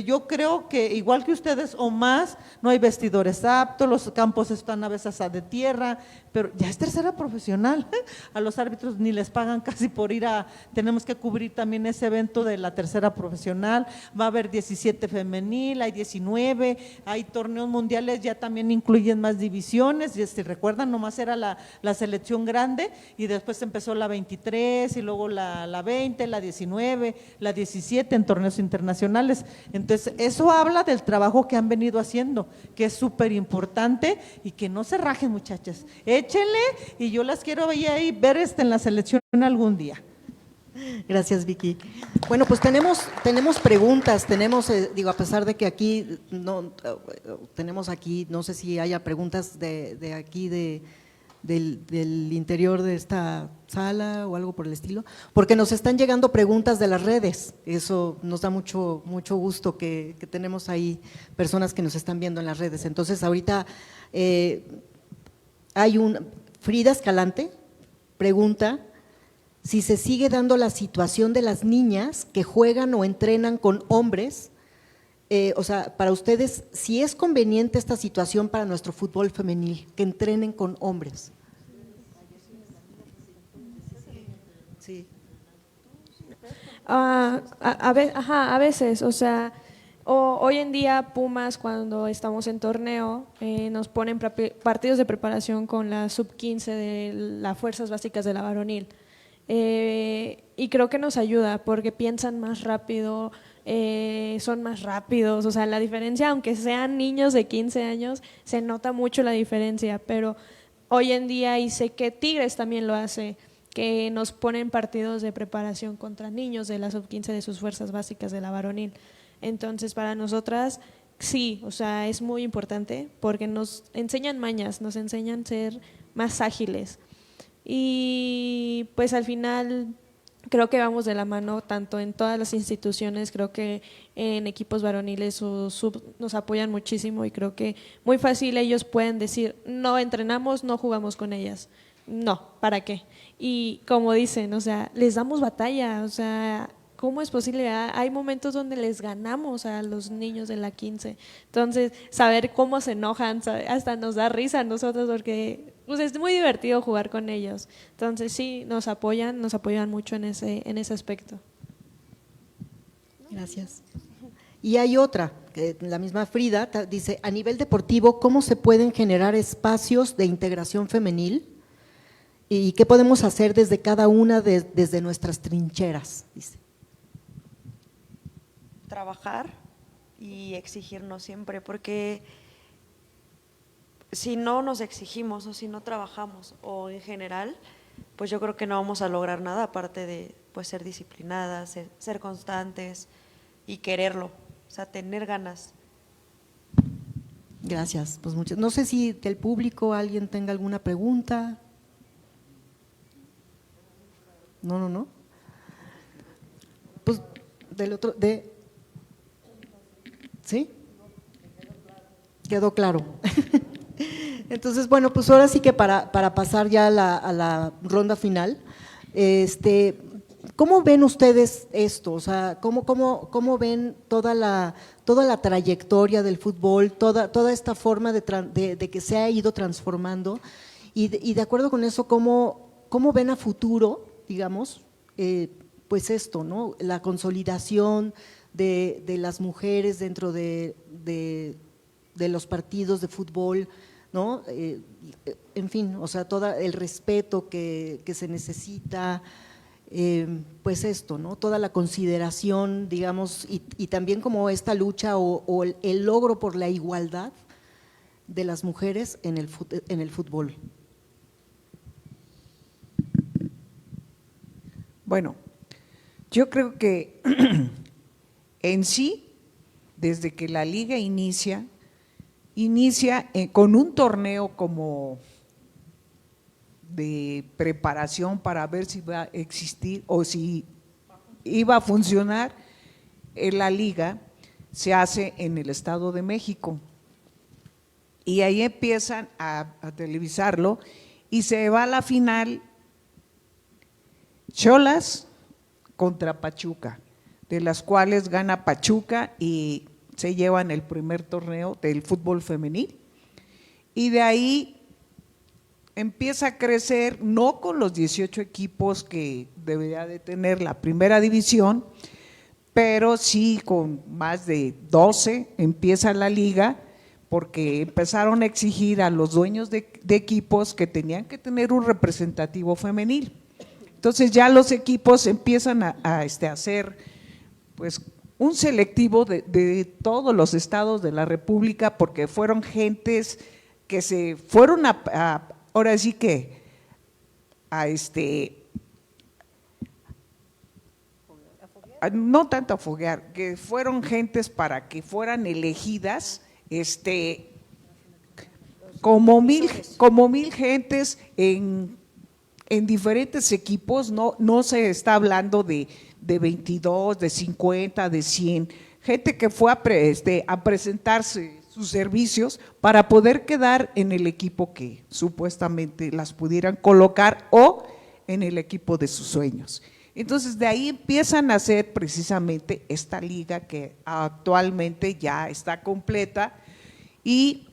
Yo creo que igual que ustedes o más, no hay vestidores aptos, los campos están a veces de tierra, pero ya es tercera profesional. A los árbitros ni les pagan casi por ir tenemos que cubrir también ese evento de la tercera profesional. Va a haber 17 femenil, hay 19, hay torneos mundiales, ya también incluyen más divisiones. Y recuerdan, nomás era la selección grande y después empezó la 23 y luego la 20, la 19, la 17 en torneos internacionales. Entonces, eso habla del trabajo que han venido haciendo, que es súper importante y que no se rajen, muchachas. Échenle y yo las quiero ver en la selección algún día. Gracias, Vicky. Bueno, pues tenemos preguntas, a pesar de que aquí no tenemos aquí, no sé si haya preguntas de aquí del interior de esta sala o algo por el estilo, porque nos están llegando preguntas de las redes. Eso nos da mucho gusto que tenemos ahí personas que nos están viendo en las redes. Entonces, ahorita hay Frida Escalante pregunta si se sigue dando la situación de las niñas que juegan o entrenan con hombres. O sea, para ustedes, si es conveniente esta situación para nuestro fútbol femenil, que entrenen con hombres. Sí. A veces, o sea, hoy en día Pumas, cuando estamos en torneo, nos ponen partidos de preparación con la sub-15 de las fuerzas básicas de la varonil. Y creo que nos ayuda porque piensan más rápido, son más rápidos, o sea, la diferencia, aunque sean niños de 15 años, se nota mucho la diferencia, pero hoy en día, y sé que Tigres también lo hace, que nos ponen partidos de preparación contra niños de la sub-15 de sus fuerzas básicas de la varonil. Entonces, para nosotras, sí, o sea, es muy importante porque nos enseñan mañas, nos enseñan a ser más ágiles. Y pues al final creo que vamos de la mano tanto en todas las instituciones, creo que en equipos varoniles o sub nos apoyan muchísimo y creo que muy fácil ellos pueden decir, no entrenamos, no jugamos con ellas, no, ¿para qué? Y como dicen, o sea, les damos batalla, o sea, ¿cómo es posible? Hay momentos donde les ganamos a los niños de la 15, entonces saber cómo se enojan, hasta nos da risa a nosotros porque pues es muy divertido jugar con ellos. Entonces sí, nos apoyan mucho en ese aspecto. Gracias. Y hay otra, que la misma Frida dice, a nivel deportivo, ¿cómo se pueden generar espacios de integración femenil? ¿Y qué podemos hacer desde cada una desde nuestras trincheras? Dice. Trabajar y exigirnos siempre, porque si no nos exigimos o si no trabajamos o en general, pues yo creo que no vamos a lograr nada aparte de pues ser disciplinadas, ser constantes y quererlo, o sea, tener ganas. Gracias. Pues muchas. No sé si del público alguien tenga alguna pregunta. No. Pues del otro, ¿sí? Quedó claro. Entonces, bueno, pues ahora sí que para pasar ya a la ronda final, ¿cómo ven ustedes esto? O sea, ¿cómo ven toda la trayectoria del fútbol, toda esta forma de que se ha ido transformando? Y de acuerdo con eso, ¿cómo ven a futuro, digamos, pues esto, ¿no? La consolidación de las mujeres dentro de los partidos de fútbol, ¿no? En fin, o sea, todo el respeto que se necesita, pues esto, ¿no? Toda la consideración, digamos, y también como esta lucha o el logro por la igualdad de las mujeres en el fútbol. Bueno, yo creo que en sí, desde que la liga inicia con un torneo como de preparación para ver si va a existir o si iba a funcionar. La liga se hace en el Estado de México y ahí empiezan a televisarlo y se va a la final Xolas contra Pachuca, de las cuales gana Pachuca y se llevan el primer torneo del fútbol femenil. Y de ahí empieza a crecer, no con los 18 equipos que debería de tener la primera división, pero sí con más de 12 empieza la liga, porque empezaron a exigir a los dueños de equipos que tenían que tener un representativo femenil. Entonces ya los equipos empiezan a hacer pues un selectivo de todos los estados de la República, porque fueron gentes que se fueron ahora sí que no tanto a foguear, que fueron gentes para que fueran elegidas como mil gentes en diferentes equipos. No se está hablando de 22, de 50, de 100, gente que fue a presentarse sus servicios para poder quedar en el equipo que supuestamente las pudieran colocar o en el equipo de sus sueños. Entonces de ahí empiezan a hacer precisamente esta liga que actualmente ya está completa. Y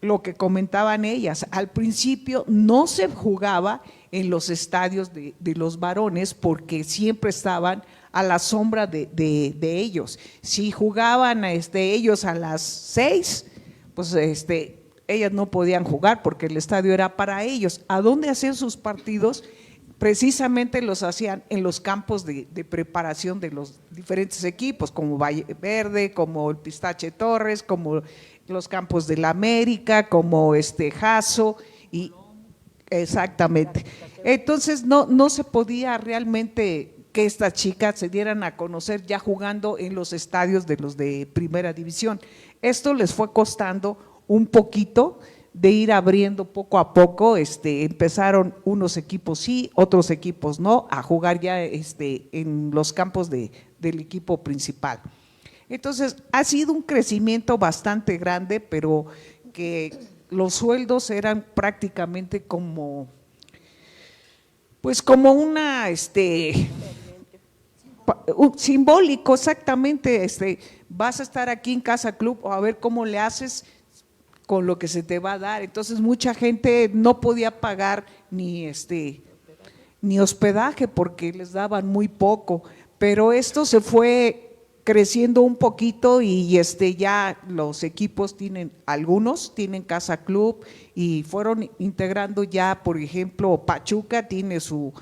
lo que comentaban ellas, al principio no se jugaba en los estadios de los varones porque siempre estaban a la sombra de ellos. Si jugaban ellos a las 6, pues ellas no podían jugar porque el estadio era para ellos. ¿A dónde hacían sus partidos? Precisamente los hacían en los campos de preparación de los diferentes equipos, como Valle Verde, como el Pistache Torres, como los campos de la América, como Jaso, y exactamente. Entonces no se podía realmente que estas chicas se dieran a conocer ya jugando en los estadios de los de primera división. Esto les fue costando un poquito de ir abriendo poco a poco. Empezaron unos equipos sí, otros equipos no, a jugar ya en los campos del equipo principal. Entonces ha sido un crecimiento bastante grande, pero que los sueldos eran prácticamente como una simbólico, exactamente. Vas a estar aquí en Casa Club o a ver cómo le haces con lo que se te va a dar. Entonces mucha gente no podía pagar ni hospedaje porque les daban muy poco, pero esto se fue creciendo un poquito y ya los equipos algunos tienen Casa Club y fueron integrando ya. Por ejemplo, Pachuca tiene su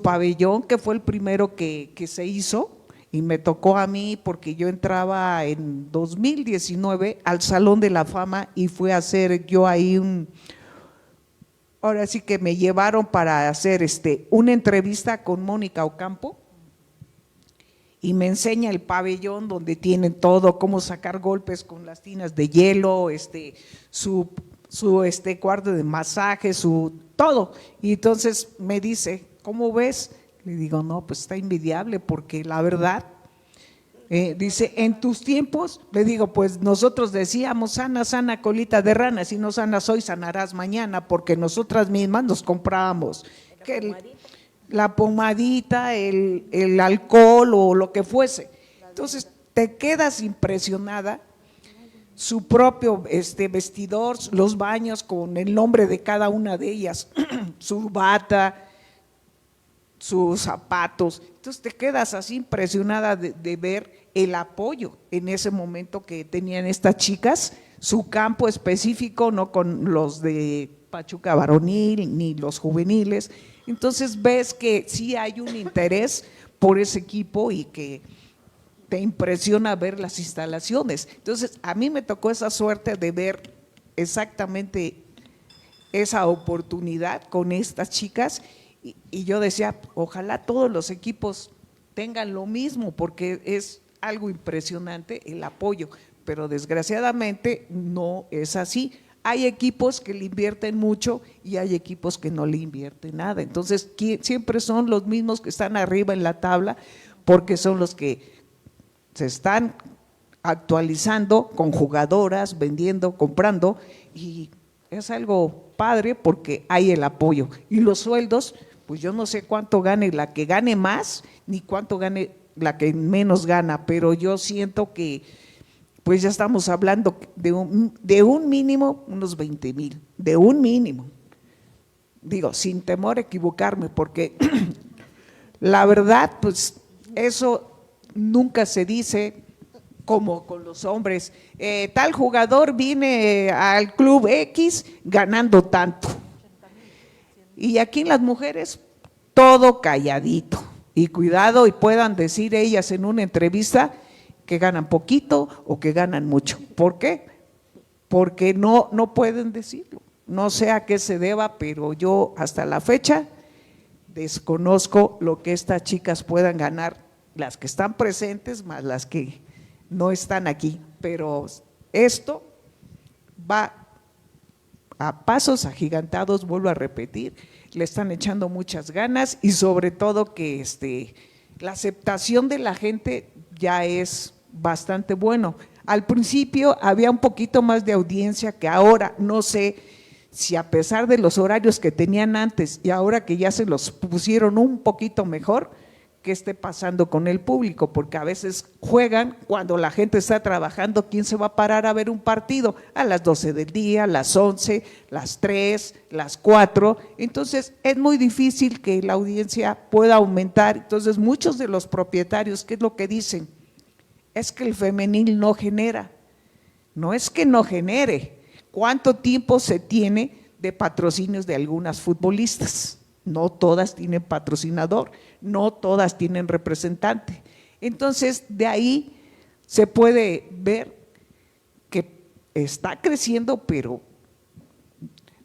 pabellón, que fue el primero que se hizo, y me tocó a mí porque yo entraba en 2019 al Salón de la Fama y fui a hacer yo ahí ahora sí que me llevaron para hacer una entrevista con Mónica Ocampo, y me enseña el pabellón donde tienen todo, cómo sacar golpes con las tinas de hielo, su cuarto de masaje, todo. Y entonces me dice, ¿cómo ves? Le digo, no, pues está envidiable, porque la verdad, dice, en tus tiempos, le digo, pues nosotros decíamos, sana, sana colita de rana, si no sanas hoy, sanarás mañana, porque nosotras mismas nos comprábamos la pomadita, el alcohol o lo que fuese. Entonces te quedas impresionada. Su propio vestidor, los baños con el nombre de cada una de ellas, su bata, sus zapatos. Entonces te quedas así impresionada de ver el apoyo en ese momento que tenían estas chicas, su campo específico, no con los de Pachuca varonil ni los juveniles. Entonces ves que sí hay un interés por ese equipo y que te impresiona ver las instalaciones. Entonces a mí me tocó esa suerte de ver exactamente esa oportunidad con estas chicas y yo decía, ojalá todos los equipos tengan lo mismo, porque es algo impresionante el apoyo, pero desgraciadamente no es así. Hay equipos que le invierten mucho y hay equipos que no le invierten nada. Entonces siempre son los mismos que están arriba en la tabla, porque son los que se están actualizando con jugadoras, vendiendo, comprando, y es algo padre porque hay el apoyo. Y los sueldos, pues yo no sé cuánto gane la que gane más, ni cuánto gane la que menos gana, pero yo siento que pues ya estamos hablando de un mínimo, unos 20,000, de un mínimo. Digo, sin temor a equivocarme, porque la verdad, pues eso nunca se dice como con los hombres. Tal jugador viene al club X ganando tanto. Y aquí en las mujeres, todo calladito. Y cuidado y puedan decir ellas en una entrevista que ganan poquito o que ganan mucho. ¿Por qué? Porque no pueden decirlo. No sé a qué se deba, pero yo hasta la fecha desconozco lo que estas chicas puedan ganar, las que están presentes más las que no están aquí. Pero esto va a pasos agigantados, vuelvo a repetir, le están echando muchas ganas y sobre todo que la aceptación de la gente ya es bastante bueno. Al principio había un poquito más de audiencia que ahora, no sé si a pesar de los horarios que tenían antes y ahora que ya se los pusieron un poquito mejor, qué esté pasando con el público, porque a veces juegan cuando la gente está trabajando. ¿Quién se va a parar a ver un partido? A las 12 del día, a las 11, las 3, las 4, entonces es muy difícil que la audiencia pueda aumentar. Entonces muchos de los propietarios, ¿qué es lo que dicen? Es que el femenil no genera. No es que no genere. ¿Cuánto tiempo se tiene de patrocinios de algunas futbolistas? No todas tienen patrocinador, no todas tienen representante. Entonces, de ahí se puede ver que está creciendo, pero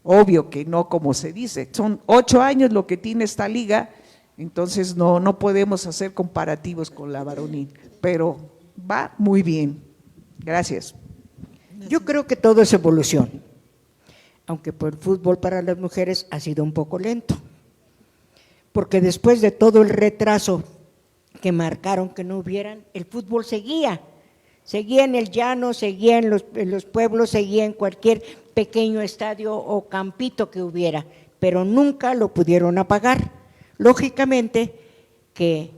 obvio que no como se dice. Son 8 años lo que tiene esta liga, entonces no podemos hacer comparativos con la varonil, pero va muy bien. Gracias. Yo creo que todo es evolución, aunque por el fútbol para las mujeres ha sido un poco lento, porque después de todo el retraso que marcaron que no hubieran, el fútbol seguía en el llano, seguía en los pueblos, seguía en cualquier pequeño estadio o campito que hubiera, pero nunca lo pudieron apagar. Lógicamente que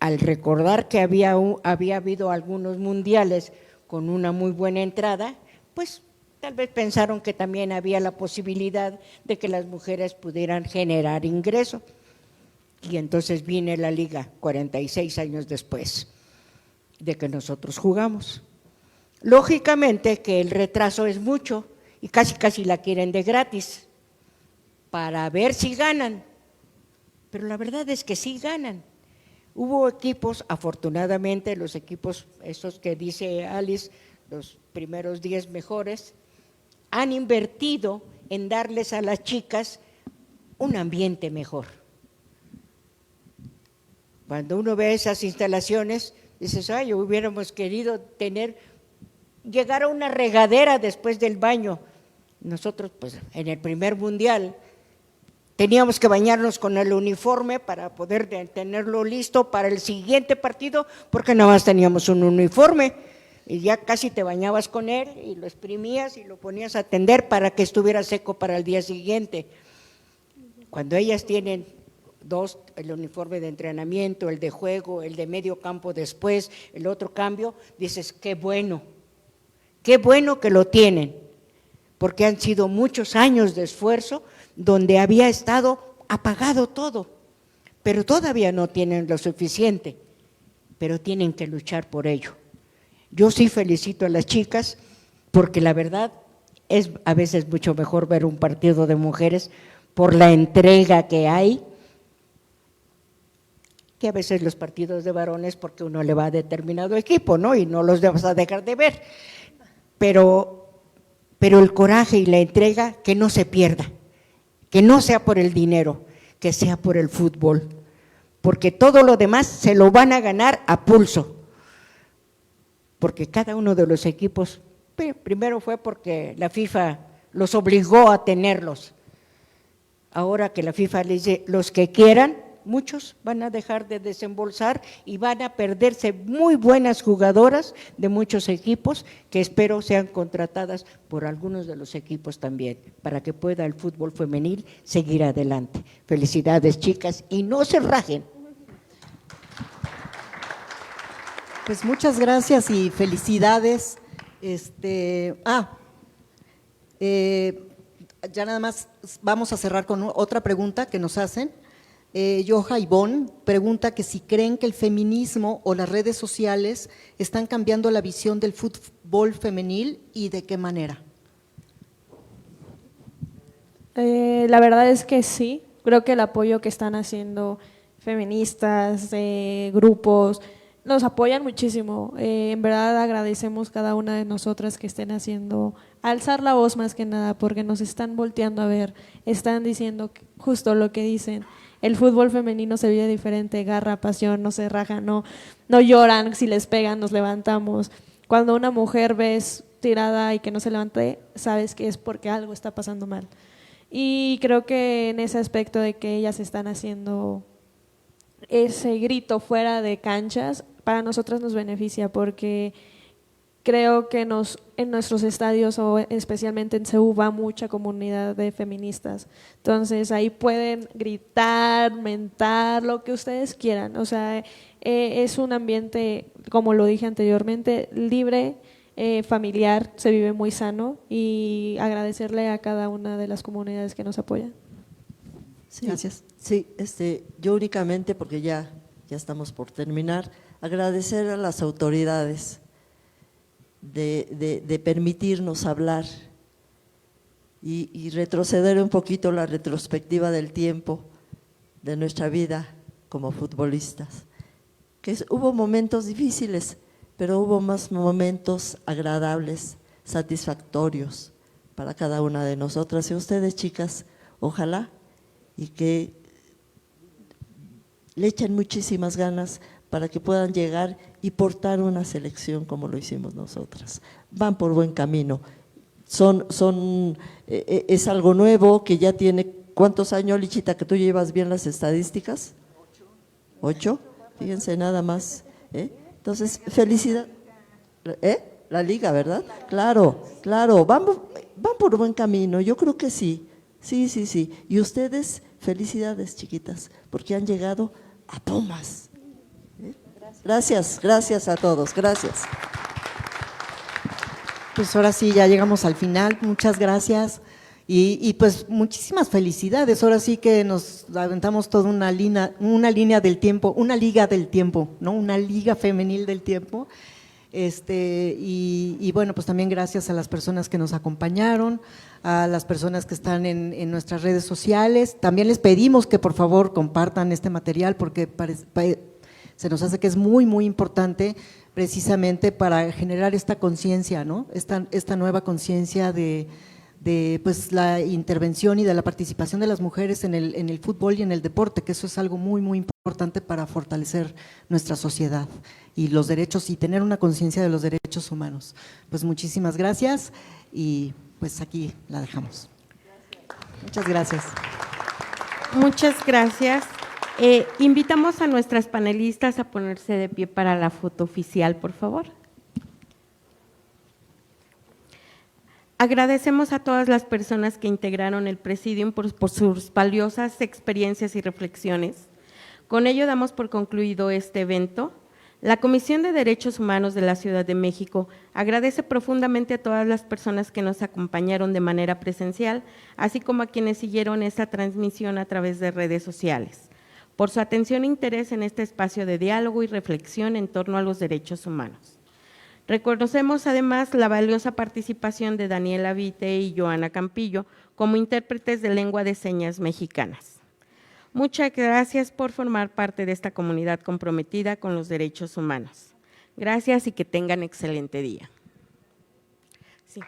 al recordar que había habido algunos mundiales con una muy buena entrada, pues tal vez pensaron que también había la posibilidad de que las mujeres pudieran generar ingreso. Y entonces viene la liga 46 años después de que nosotros jugamos. Lógicamente que el retraso es mucho y casi la quieren de gratis para ver si ganan, pero la verdad es que sí ganan. Hubo equipos, afortunadamente los equipos, esos que dice Alice, los primeros 10 mejores, han invertido en darles a las chicas un ambiente mejor. Cuando uno ve esas instalaciones, dices, ay, hubiéramos querido llegar a una regadera después del baño. Nosotros, pues, en el primer mundial, teníamos que bañarnos con el uniforme para poder tenerlo listo para el siguiente partido, porque nada más teníamos un uniforme y ya casi te bañabas con él y lo exprimías y lo ponías a tender para que estuviera seco para el día siguiente. Cuando ellas tienen el uniforme de entrenamiento, el de juego, el de medio campo después, el otro cambio, dices, qué bueno que lo tienen, porque han sido muchos años de esfuerzo donde había estado apagado todo, pero todavía no tienen lo suficiente, pero tienen que luchar por ello. Yo sí felicito a las chicas, porque la verdad es a veces mucho mejor ver un partido de mujeres, por la entrega que hay, que a veces los partidos de varones, porque uno le va a determinado equipo, ¿no? Y no los vas a dejar de ver, pero el coraje y la entrega que no se pierda, que no sea por el dinero, que sea por el fútbol, porque todo lo demás se lo van a ganar a pulso, porque cada uno de los equipos, primero fue porque la FIFA los obligó a tenerlos, ahora que la FIFA les dice, los que quieran, muchos van a dejar de desembolsar y van a perderse muy buenas jugadoras de muchos equipos que espero sean contratadas por algunos de los equipos también, para que pueda el fútbol femenil seguir adelante. Felicidades, chicas, y no se rajen. Pues muchas gracias y felicidades. Ya nada más vamos a cerrar con otra pregunta que nos hacen. Yoja Ivonne pregunta que si creen que el feminismo o las redes sociales están cambiando la visión del fútbol femenil y de qué manera. La verdad es que sí, creo que el apoyo que están haciendo feministas, grupos, nos apoyan muchísimo. En verdad agradecemos cada una de nosotras que estén haciendo, alzar la voz más que nada, porque nos están volteando a ver, están diciendo justo lo que dicen. El fútbol femenino se vive diferente, garra, pasión, no se rajan, no lloran, si les pegan nos levantamos. Cuando una mujer ves tirada y que no se levante, sabes que es porque algo está pasando mal. Y creo que en ese aspecto de que ellas están haciendo ese grito fuera de canchas, para nosotras nos beneficia, porque creo que en nuestros estadios o especialmente en CEU va mucha comunidad de feministas, entonces ahí pueden gritar, mentar, lo que ustedes quieran, o sea, es un ambiente, como lo dije anteriormente, libre, familiar, se vive muy sano, y agradecerle a cada una de las comunidades que nos apoyan. Sí, gracias. Sí, yo únicamente, porque ya estamos por terminar, agradecer a las autoridades de permitirnos hablar y retroceder un poquito la retrospectiva del tiempo de nuestra vida como futbolistas. Hubo momentos difíciles, pero hubo más momentos agradables, satisfactorios para cada una de nosotras. Y ustedes, chicas, ojalá y que le echen muchísimas ganas para que puedan llegar y portar una selección como lo hicimos nosotras. Van por buen camino. Es algo nuevo que ya tiene, ¿cuántos años, Lichita, que tú llevas bien las estadísticas? 8. Fíjense nada más. Entonces, felicidad. La liga, ¿verdad? Claro, van por buen camino, yo creo que sí. Sí. Y ustedes, felicidades, chiquitas, porque han llegado a Pumas. Gracias a todos, gracias. Pues ahora sí, ya llegamos al final, muchas gracias y pues muchísimas felicidades. Ahora sí que nos aventamos toda una línea del tiempo, una liga del tiempo, ¿no? Una liga femenil del tiempo. Y bueno, pues también gracias a las personas que nos acompañaron, a las personas que están en nuestras redes sociales. También les pedimos que por favor compartan este material, porque se nos hace que es muy, muy importante precisamente para generar esta conciencia, ¿no? Esta nueva conciencia de pues la intervención y de la participación de las mujeres en el fútbol y en el deporte, que eso es algo muy, muy importante para fortalecer nuestra sociedad y los derechos y tener una conciencia de los derechos humanos. Pues muchísimas gracias y pues aquí la dejamos. Muchas gracias. Muchas gracias. Invitamos a nuestras panelistas a ponerse de pie para la foto oficial, por favor. Agradecemos a todas las personas que integraron el Presidium por sus valiosas experiencias y reflexiones. Con ello damos por concluido este evento. La Comisión de Derechos Humanos de la Ciudad de México agradece profundamente a todas las personas que nos acompañaron de manera presencial, así como a quienes siguieron esta transmisión a través de redes sociales, por su atención e interés en este espacio de diálogo y reflexión en torno a los derechos humanos. Reconocemos además la valiosa participación de Daniela Vite y Joana Campillo como intérpretes de lengua de señas mexicanas. Muchas gracias por formar parte de esta comunidad comprometida con los derechos humanos. Gracias y que tengan excelente día. Sí.